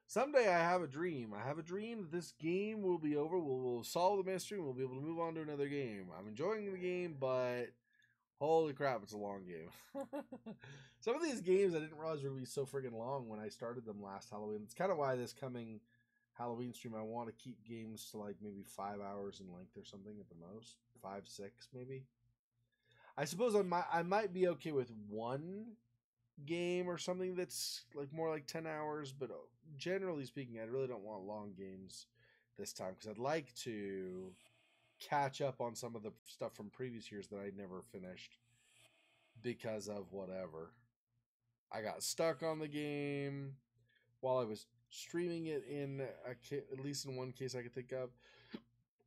Someday I have a dream. I have a dream that this game will be over. We'll solve the mystery and we'll be able to move on to another game. I'm enjoying the game, but holy crap, it's a long game. Some of these games I didn't realize would be so friggin' long when I started them last Halloween. It's kind of why this coming Halloween stream I want to keep games to like maybe 5 hours in length or something at the most. 5, 6 maybe. I suppose I might be okay with one game or something that's like more like 10 hours, but generally speaking, I really don't want long games this time because I'd like to catch up on some of the stuff from previous years that I never finished because of whatever. I got stuck on the game while I was streaming it in at least in one case I could think of,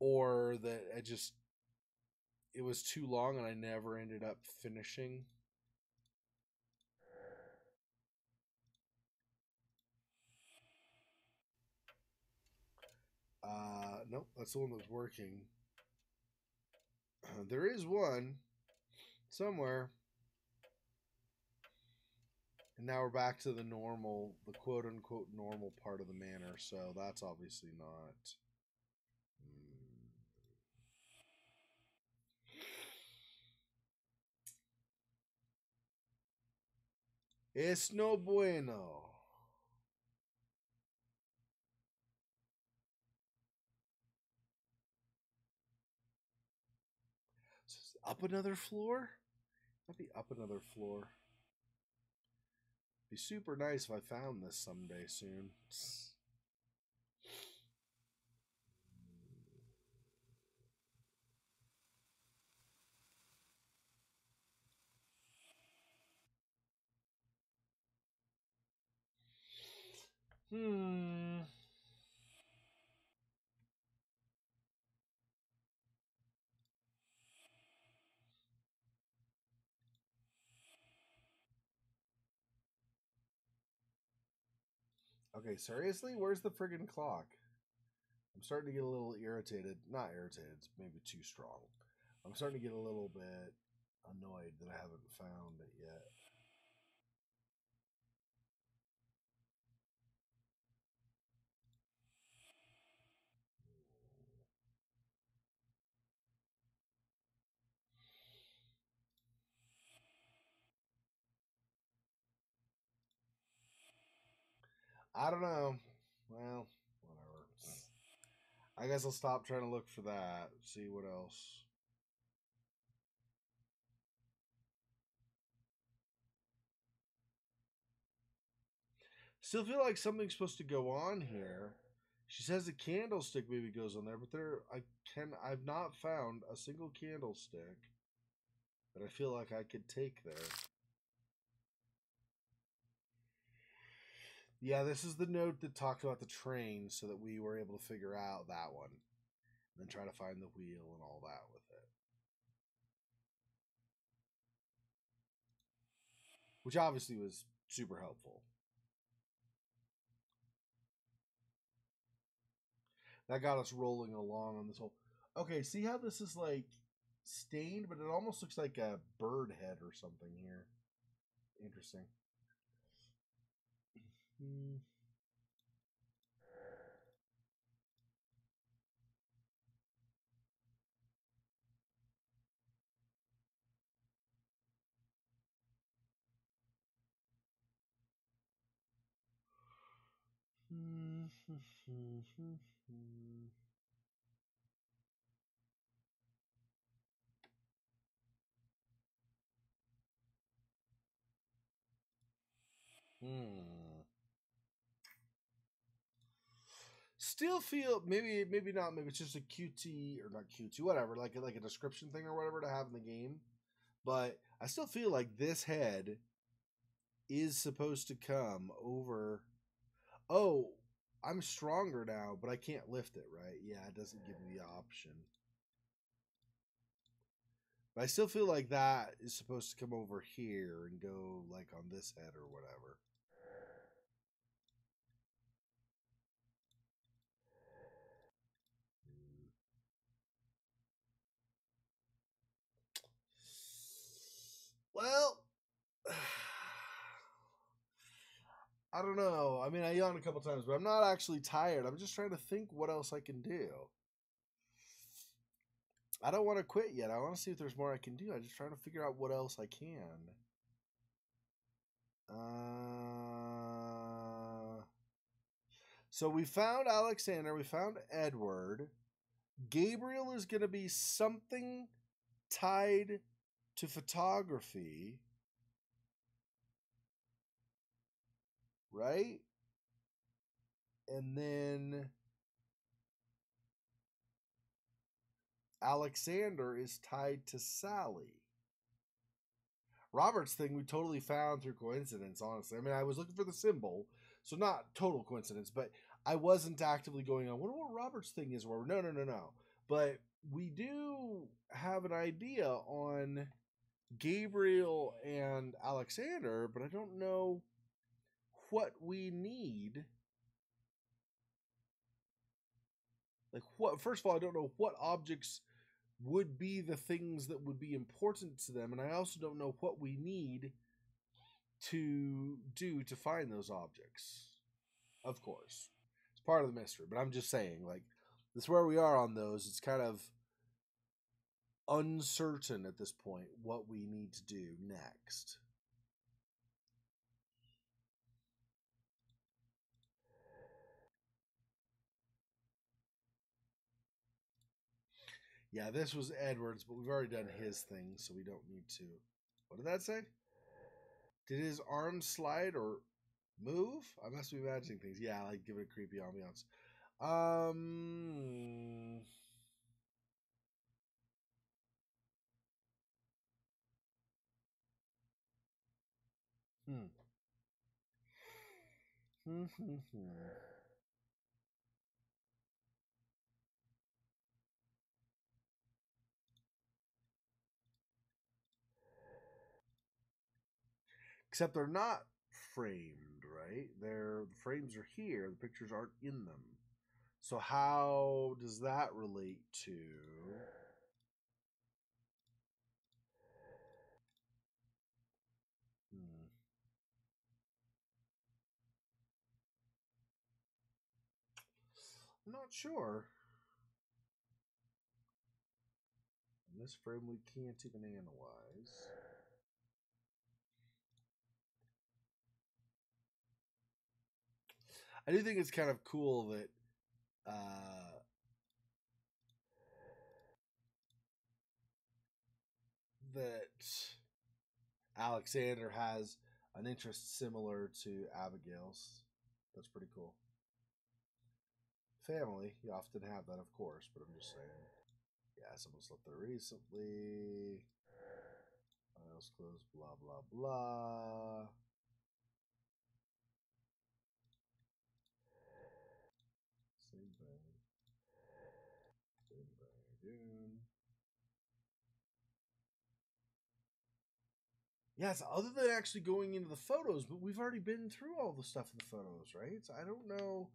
or that it was too long and I never ended up finishing. Nope, that's the one that's working. There is one somewhere. And now we're back to the normal, the quote unquote normal part of the manor. So that's obviously not. Es no bueno. Up another floor? That'd be up another floor. Be super nice if I found this someday soon. Hmm. Okay, seriously? Where's the friggin' clock? I'm starting to get a little irritated. Not irritated, it's maybe too strong. I'm starting to get a little bit annoyed that I haven't found it yet. I don't know. Well, whatever. I guess I'll stop trying to look for that. See what else. Still feel like something's supposed to go on here. She says a candlestick maybe goes on there, but I've not found a single candlestick that I feel like I could take there. Yeah, this is the note that talked about the train so that we were able to figure out that one. And then try to find the wheel and all that with it. Which obviously was super helpful. That got us rolling along on this whole. Okay, see how this is like stained, but it almost looks like a bird head or something here. Interesting. Hmm. Hmm. Still feel maybe not maybe it's just a QT or not QT whatever like a description thing or whatever to have in the game, But I still feel like this head is supposed to come over. Oh, I'm stronger now, but I can't lift it, right? Yeah, it doesn't give me the option. But I still feel like that is supposed to come over here and go like on this head or whatever. Well, I don't know. I mean, I yawned a couple times, but I'm not actually tired. I'm just trying to think what else I can do. I don't want to quit yet. I want to see if there's more I can do. I'm just trying to figure out what else I can. So we found Alexander. We found Edward. Gabriel is going to be something tied to photography, right? And then Alexander is tied to Sally. Robert's thing we totally found through coincidence, honestly. I mean, I was looking for the symbol, so not total coincidence, but I wasn't actively going on, what Robert's thing is. Or no. But we do have an idea on Gabriel and Alexander, but I don't know what we need. Like, what? First of all, I don't know what objects would be the things that would be important to them, and I also don't know what we need to do to find those objects. Of course, it's part of the mystery, but I'm just saying, like, this is where we are on those. It's kind of uncertain at this point what we need to do next. Yeah, this was Edwards, but we've already done his thing, so we don't need to. What did that say? Did his arm slide or move? I must be imagining things. Yeah, like give it a creepy ambiance. Um. Hmm. Except they're not framed, right? The frames are here. The pictures aren't in them. So how does that relate to? Hmm. I'm not sure. In this frame, we can't even analyze. I do think it's kind of cool that that Alexander has an interest similar to Abigail's. That's pretty cool. Family, you often have that, of course, but I'm just saying. Yeah, someone slept there recently. Files closed, blah, blah, blah. Same thing. Same thing again. Yes, other than actually going into the photos, but we've already been through all the stuff in the photos, right? So I don't know.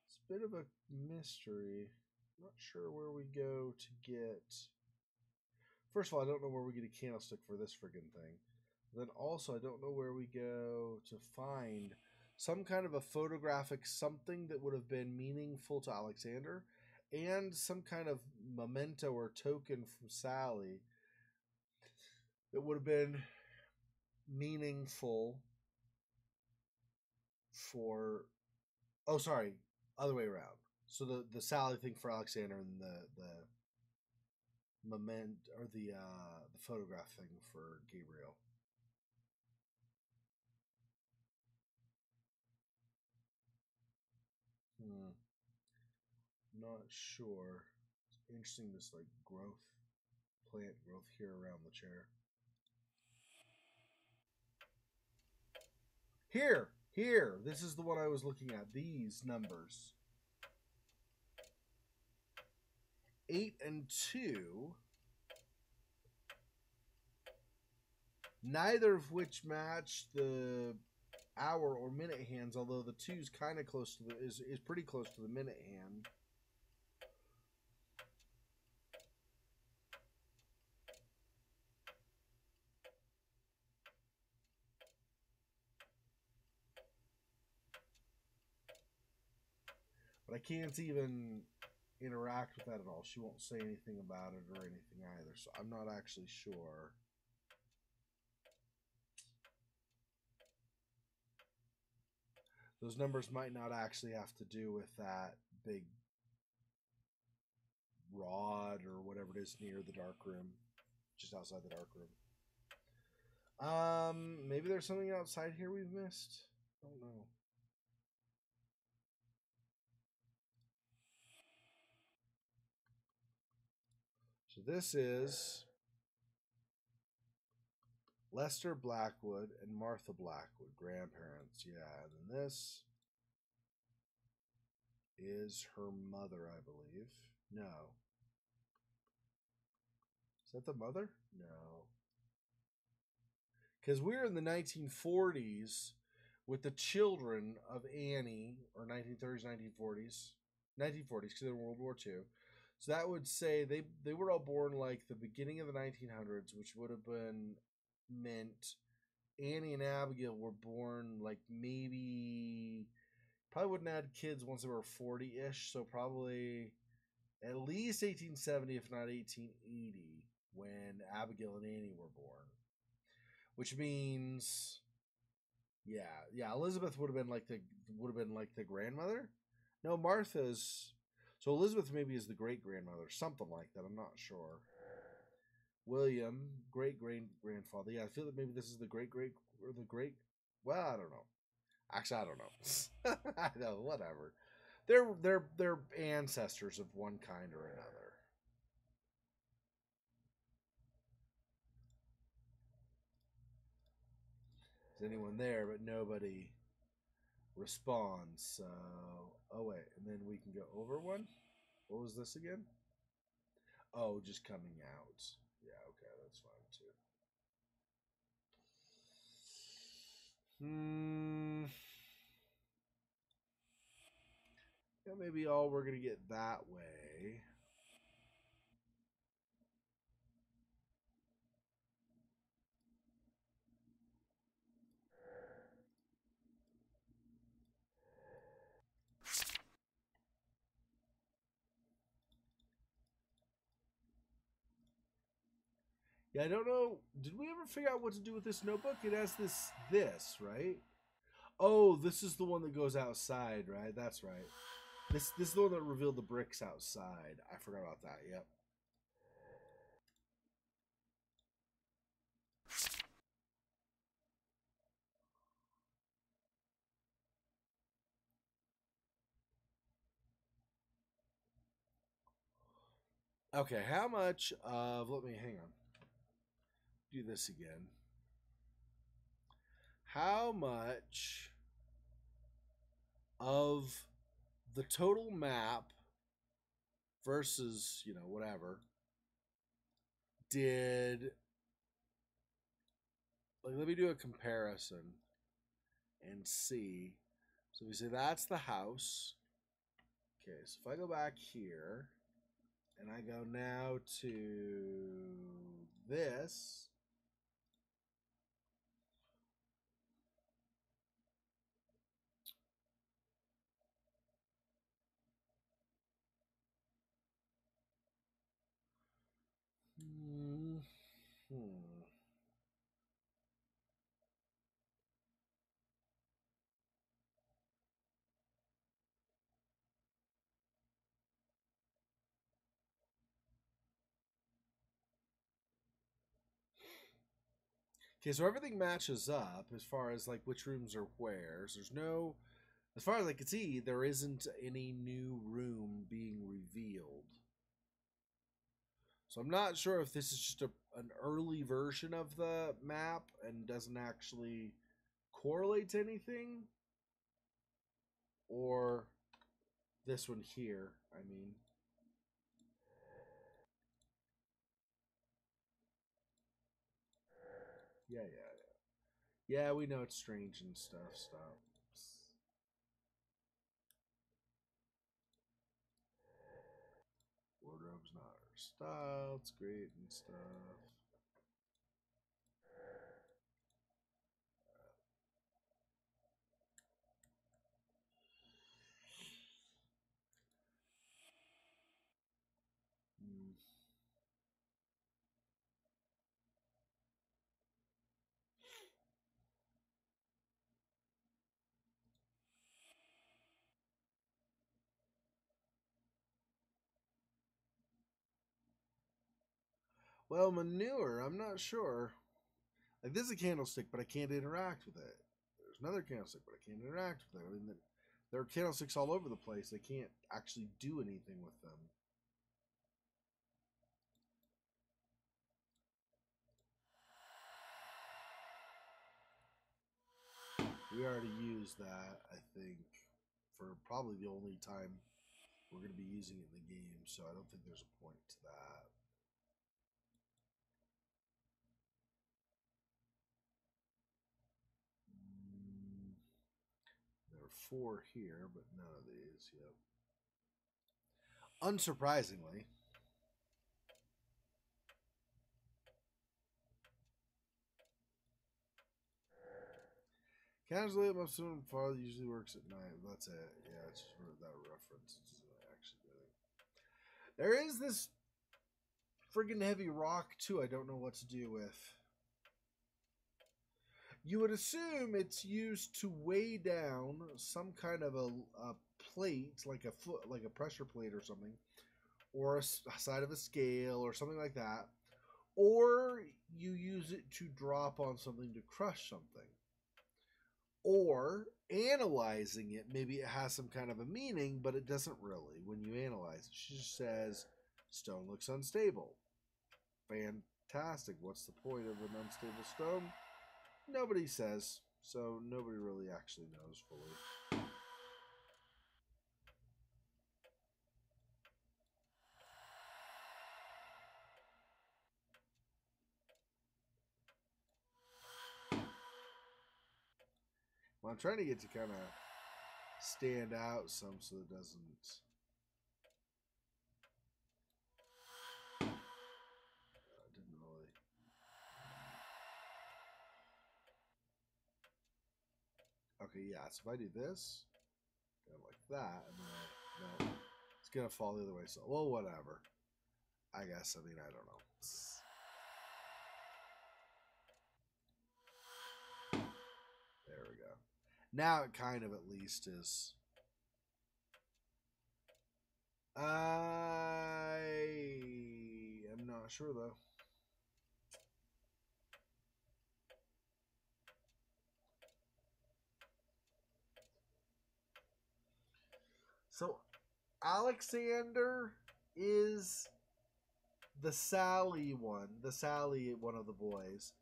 It's a bit of a mystery. I'm not sure where we go to get. First of all, I don't know where we get a candlestick for this friggin' thing. Then also, I don't know where we go to find some kind of a photographic something that would have been meaningful to Alexander and some kind of memento or token from Sally that would have been meaningful for. Oh, sorry, other way around. So the Sally thing for Alexander and the the photograph thing for Gabriel. Hmm. Not sure. It's interesting, this like growth, plant growth here around the chair. Here. This is the one I was looking at. These numbers. 8 and 2. Neither of which match the hour or minute hands, although the 2's kind of close to the is pretty close to the minute hand. But I can't even interact with that at all. She won't say anything about it or anything either, so I'm not actually sure. Those numbers might not actually have to do with that big rod or whatever it is near the dark room, just outside the dark room. Maybe there's something outside here we've missed. I don't know. So this is Lester Blackwood and Martha Blackwood, grandparents. Yeah, and then this is her mother, I believe. No. Is that the mother? No. Because we're in the 1940s with the children of Annie, or 1930s, 1940s. 1940s, because they're in World War II. So that would say they were all born like the beginning of the 1900s, which would have been meant Annie and Abigail were born like maybe probably wouldn't have had kids once they were 40-ish, so probably at least 1870, if not 1880, when Abigail and Annie were born. Which means, yeah, Elizabeth would have been like the grandmother. No, Martha's. So Elizabeth maybe is the great grandmother, something like that. I'm not sure. William, great grandfather. Yeah, I feel that maybe this is the great or the great. Well, I don't know. Actually, I don't know. I know, whatever. They're ancestors of one kind or another. Is anyone there? But nobody responds. So, oh wait, and then we can go over one. What was this again? Oh, just coming out. Yeah, okay, that's fine too. Yeah, maybe all we're gonna get that way. Yeah, I don't know. Did we ever figure out what to do with this notebook? It has this, right? Oh, this is the one that goes outside, right? That's right. This is the one that revealed the bricks outside. I forgot about that. Yep. Okay, how much of let me hang on. Do this again. How much of the total map versus, whatever, did like let me do a comparison and see. So we say that's the house. Okay, so if I go back here and I go now to this, hmm. Okay, so everything matches up as far as like which rooms are where's. There's no As far as I can see, there isn't any new room being revealed. So I'm not sure if this is just an early version of the map and doesn't actually correlate to anything, or this one here, I mean. Yeah. Yeah, we know it's strange and stuff. Stop. Wardrobe's not our style. It's great and stuff. Hmm. Well, manure, I'm not sure. Like, this is a candlestick, but I can't interact with it. There's another candlestick, but I can't interact with it. I mean, there are candlesticks all over the place. I can't actually do anything with them. We already used that, I think, for probably the only time we're going to be using it in the game, so I don't think there's a point to that. There are 4 here, but none of these. Yep. Unsurprisingly. Casually, most of them far usually works at night. That's it. Yeah, it's just that reference. It's actually really. There is this friggin' heavy rock too. I don't know what to do with. You would assume it's used to weigh down some kind of a plate, like a foot, like a pressure plate or something, or a side of a scale or something like that, or you use it to drop on something to crush something, or analyzing it. Maybe it has some kind of a meaning, but it doesn't really. When you analyze it, she just says stone looks unstable. Fantastic. What's the point of an unstable stone? Nobody says, so nobody really actually knows fully. Well, I'm trying to get to kind of stand out some so it doesn't. Didn't really. Okay, yeah. So if I do this, kind of like that, and then no, it's gonna fall the other way. So, well, whatever. I guess. I mean, I don't know. There we go. Now it kind of at least is. I am not sure though. So Alexander is the Sally one of the boys,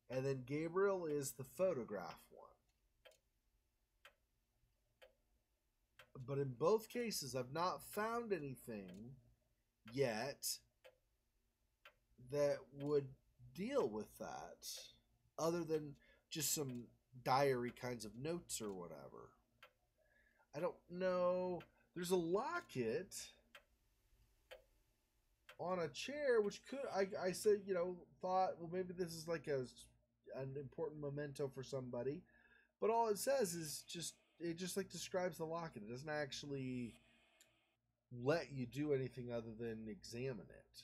and then Gabriel is the photograph one. But in both cases, I've not found anything yet that would deal with that, other than just some diary kinds of notes or whatever. I don't know. There's a locket on a chair, which could I said, thought, well, maybe this is like an important memento for somebody, but all it says is just like describes the locket. It doesn't actually let you do anything other than examine it.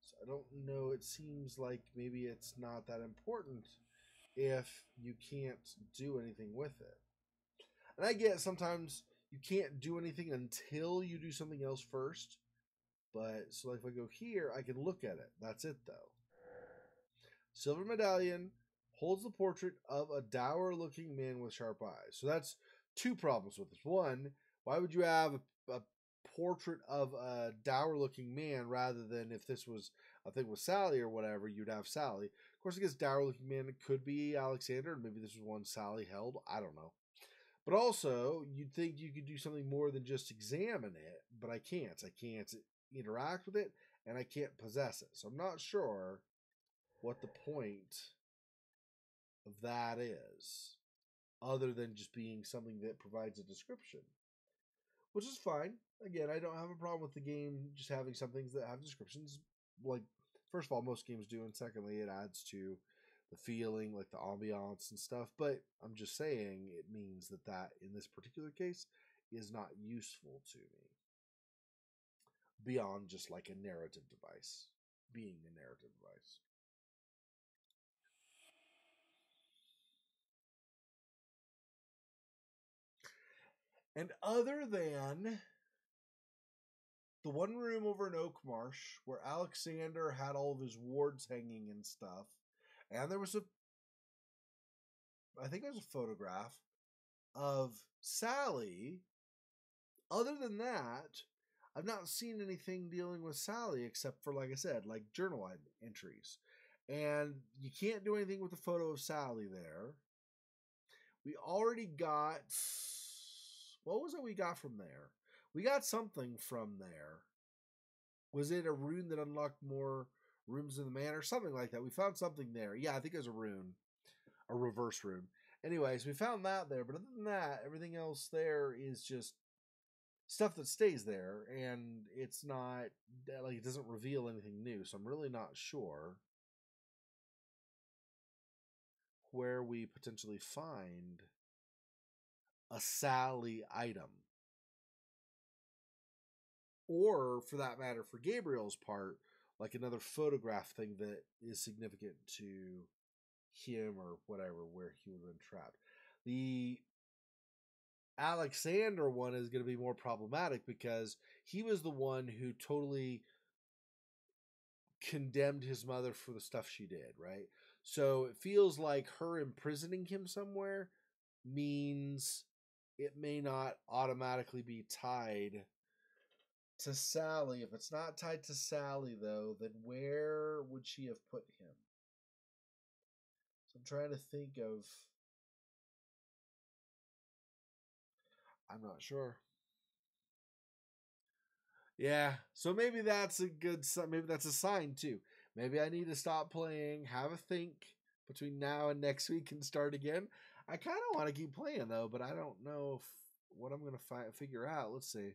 So I don't know. It seems like maybe it's not that important if you can't do anything with it. And I get sometimes you can't do anything until you do something else first. But so like if I go here, I can look at it. That's it though. Silver medallion holds the portrait of a dour looking man with sharp eyes. So Two problems with this. One, why would you have a portrait of a dour-looking man rather than if this was a thing with Sally or whatever, you'd have Sally. Of course, I guess dour-looking man could be Alexander. Maybe this was one Sally held. I don't know. But also, you'd think you could do something more than just examine it, but I can't. I can't interact with it, and I can't possess it. So I'm not sure what the point of that is, other than just being something that provides a description, which is fine. Again, I don't have a problem with the game just having some things that have descriptions. Like, first of all, most games do, and secondly, it adds to the feeling, like the ambiance and stuff. But I'm just saying it means that in this particular case is not useful to me beyond just like a narrative device, being a narrative device. And other than the one room over in Oak Marsh where Alexander had all of his wards hanging and stuff, and there was I think it was a photograph of Sally. Other than that, I've not seen anything dealing with Sally except for, like I said, like journal entries. And you can't do anything with the photo of Sally there. We already got... What was it we got from there? We got something from there. Was it a rune that unlocked more rooms in the manor? Something like that. We found something there. Yeah, I think it was a rune. A reverse rune. Anyways, we found that there. But other than that, everything else there is just stuff that stays there. And it's not... Like, it doesn't reveal anything new. So I'm really not sure where we potentially find a Sally item. Or, for that matter, for Gabriel's part, like another photograph thing that is significant to him or whatever, where he would have been trapped. The Alexander one is going to be more problematic because he was the one who totally condemned his mother for the stuff she did, right? So it feels like her imprisoning him somewhere means it may not automatically be tied to Sally. If it's not tied to Sally, though, then where would she have put him? So I'm trying to think of... I'm not sure. Yeah, so maybe that's a good... Maybe that's a sign, too. Maybe I need to stop playing, have a think between now and next week and start again. I kind of want to keep playing, though, but I don't know what I'm going to figure out. Let's see.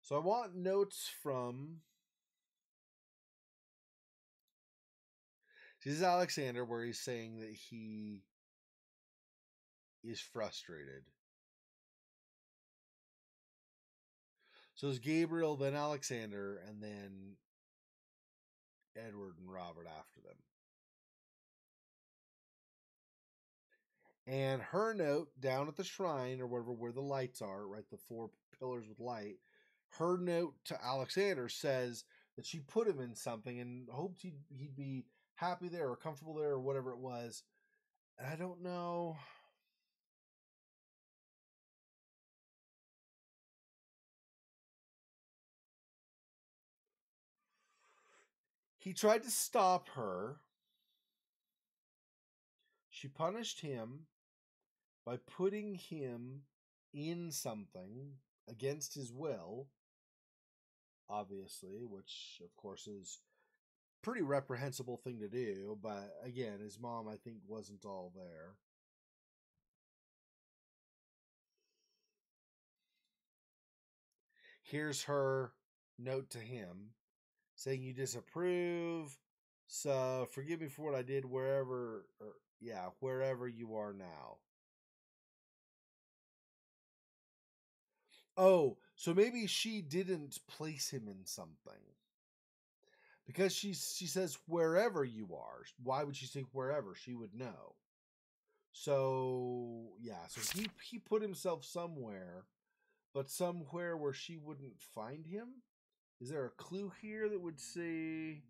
So I want notes from... This is Alexander, where he's saying that he is frustrated. So it's Gabriel, then Alexander, and then Edward and Robert after them. And her note down at the shrine, or whatever, where the lights are, right, the 4 pillars with light, her note to Alexander says that she put him in something and hoped he'd be happy there or comfortable there or whatever it was. And I don't know... He tried to stop her. She punished him by putting him in something against his will, obviously, which, of course, is a pretty reprehensible thing to do. But, again, his mom, I think, wasn't all there. Here's her note to him saying, "You disapprove, so forgive me for what I did wherever you are now." Oh, so maybe she didn't place him in something. Because she says, "Wherever you are." Why would she say wherever? She would know. So, yeah. So he put himself somewhere, but somewhere where she wouldn't find him? Is there a clue here that would say...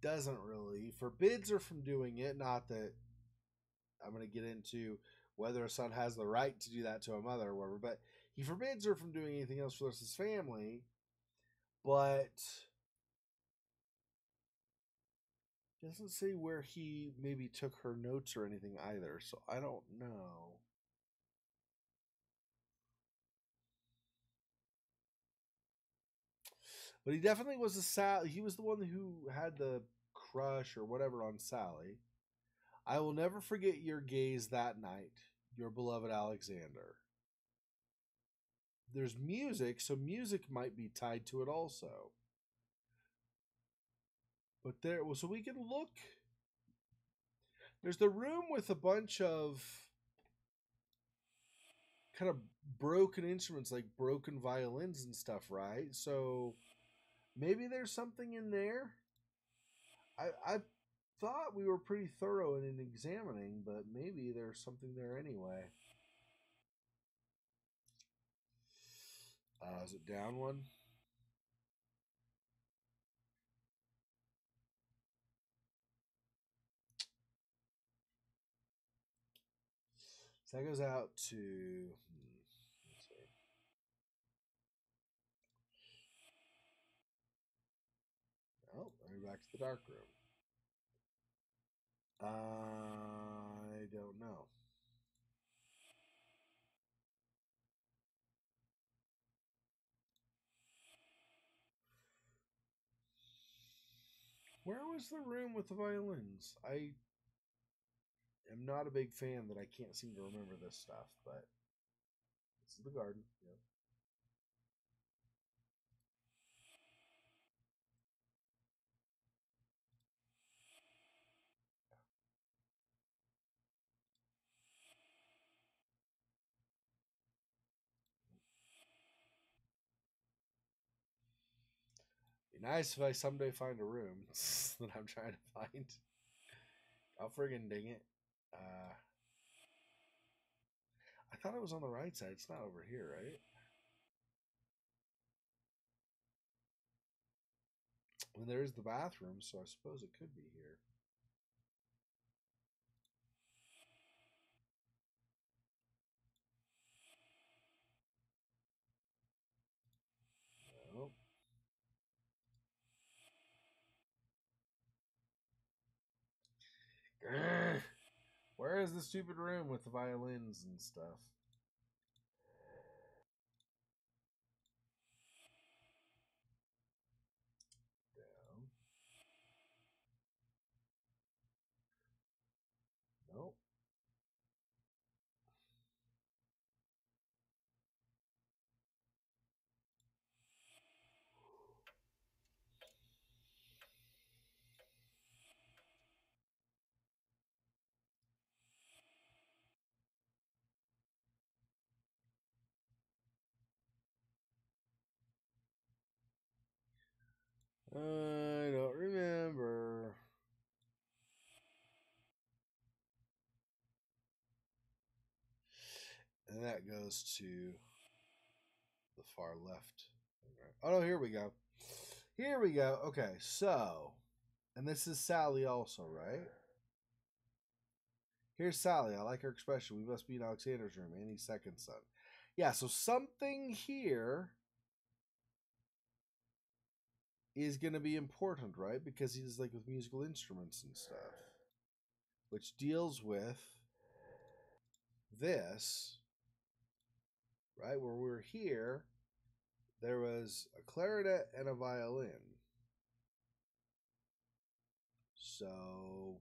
doesn't really. He forbids her from doing it. Not that I'm going to get into whether a son has the right to do that to a mother or whatever, but he forbids her from doing anything else for his family. But doesn't say where he maybe took her notes or anything either, so I don't know. But he definitely was a Sally. He was the one who had the crush or whatever on Sally. I will never forget your gaze that night, your beloved Alexander. There's music, so music might be tied to it also. But there, so we can look. There's the room with a bunch of kind of broken instruments, like broken violins and stuff, right? So maybe there's something in there. I thought we were pretty thorough in examining, but maybe there's something there anyway. Is it down one? So that goes out to. Let's see. Oh, we're back to the dark room. I don't know. Where was the room with the violins? I am not a big fan that I can't seem to remember this stuff, but this is the garden. Yep. Be nice if I someday find a room that I'm trying to find. I'll friggin' ding it. I thought it was on the right side. It's not over here, right? And there's the bathroom, so I suppose it could be here. No. Grr. Where is the stupid room with the violins and stuff? Down. Nope. I don't remember. And that goes to the far left. Oh, no, here we go. Here we go. Okay, so, and this is Sally also, right? Here's Sally. I like her expression. We must be in Alexander's room any second, son. Yeah, so something here is going to be important, right? Because he's like with musical instruments and stuff, which deals with this, right? Where we're here, there was a clarinet and a violin. So,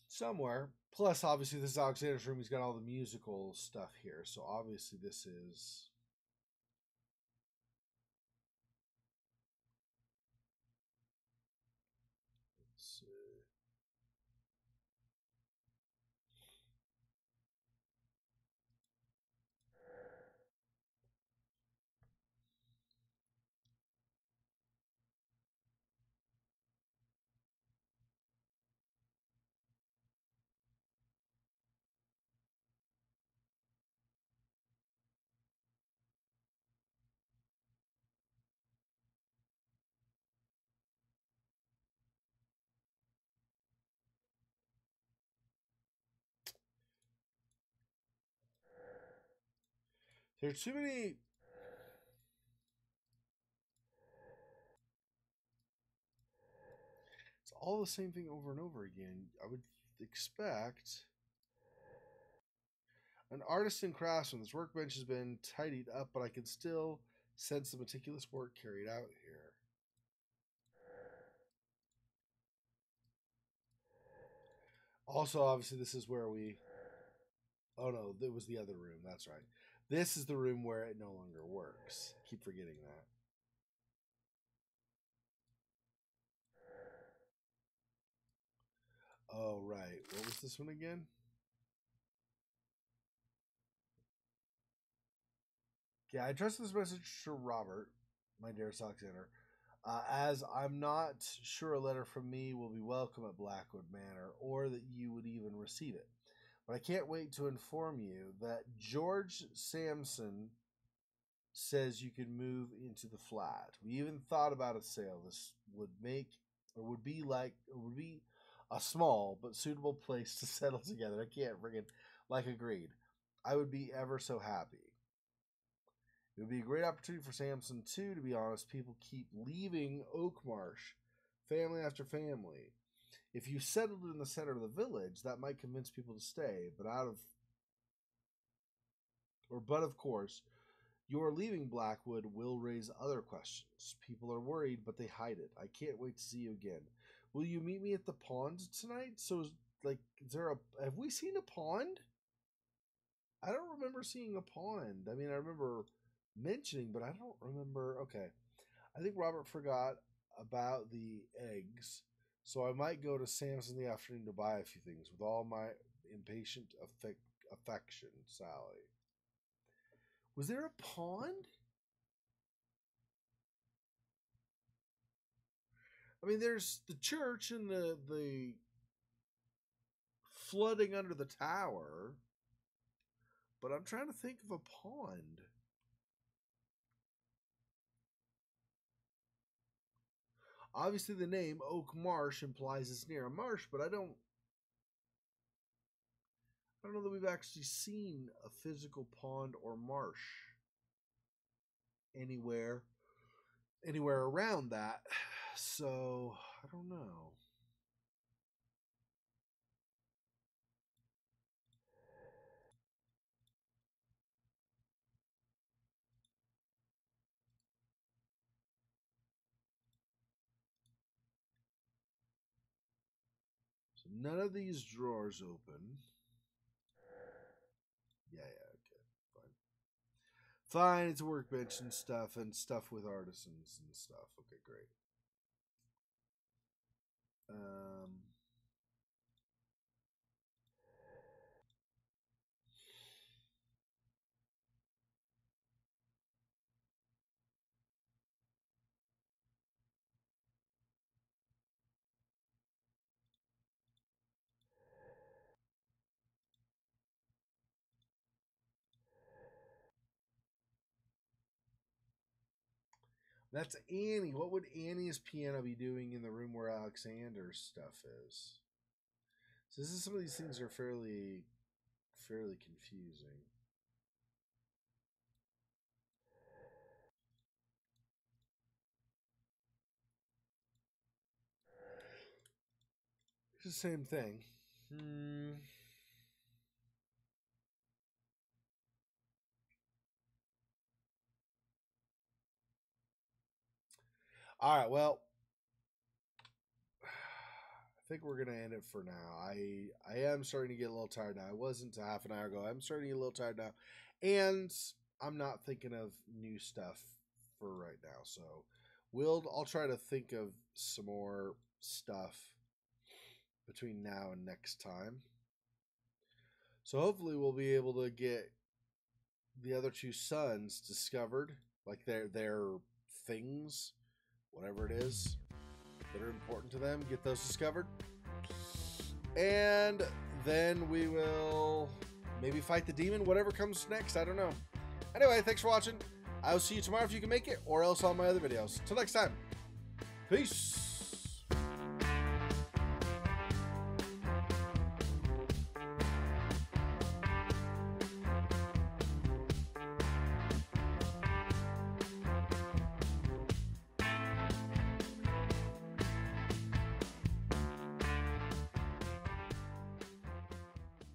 somewhere. Plus, obviously, this is Alexander's room. He's got all the musical stuff here. So, obviously, this is. Let's see. There's too many. It's all the same thing over and over again. I would expect an artisan craftsman. This workbench has been tidied up, but I can still sense the meticulous work carried out here. Also, obviously, this is where we... Oh, no, it was the other room. That's right. This is the room where it no longer works. I keep forgetting that. Oh, right. What was this one again? Yeah, I addressed this message to Robert, my dear Alexander. As I'm not sure a letter from me will be welcome at Blackwood Manor, or that you would even receive it. But I can't wait to inform you that George Sampson says you can move into the flat. We even thought about a sale. This would be a small but suitable place to settle together. I can't friggin' agreed. I would be ever so happy. It would be a great opportunity for Samson too, to be honest. People keep leaving Oakmarsh, family after family. If you settled in the center of the village, that might convince people to stay, but of course, your leaving Blackwood will raise other questions. People are worried, but they hide it. I can't wait to see you again. Will you meet me at the pond tonight? So, have we seen a pond? I don't remember seeing a pond. I mean, I remember mentioning, but I don't remember. Okay. I think Robert forgot about the eggs, so I might go to Sam's in the afternoon to buy a few things with all my impatient affection, Sally. Was there a pond? I mean, there's the church and the flooding under the tower, but I'm trying to think of a pond. Obviously, the name Oak Marsh implies it's near a marsh, but I don't know that we've actually seen a physical pond or marsh anywhere around that. So, I don't know. So none of these drawers open. Yeah, okay. Fine. Fine, it's a workbench and stuff with artisans and stuff. Okay, great. That's Annie. What would Annie's piano be doing in the room where Alexander's stuff is? So some of these things are fairly confusing. It's the same thing. All right, well, I think we're gonna end it for now. I am starting to get a little tired now. I wasn't half an hour ago. I'm starting to get a little tired now, and I'm not thinking of new stuff for right now. So I'll try to think of some more stuff between now and next time. So hopefully we'll be able to get the other two sons discovered, like their things, whatever it is that are important to them, get those discovered. And then we will maybe fight the demon, whatever comes next. I don't know. Anyway, thanks for watching. I will see you tomorrow if you can make it, or else on my other videos. Till next time. Peace.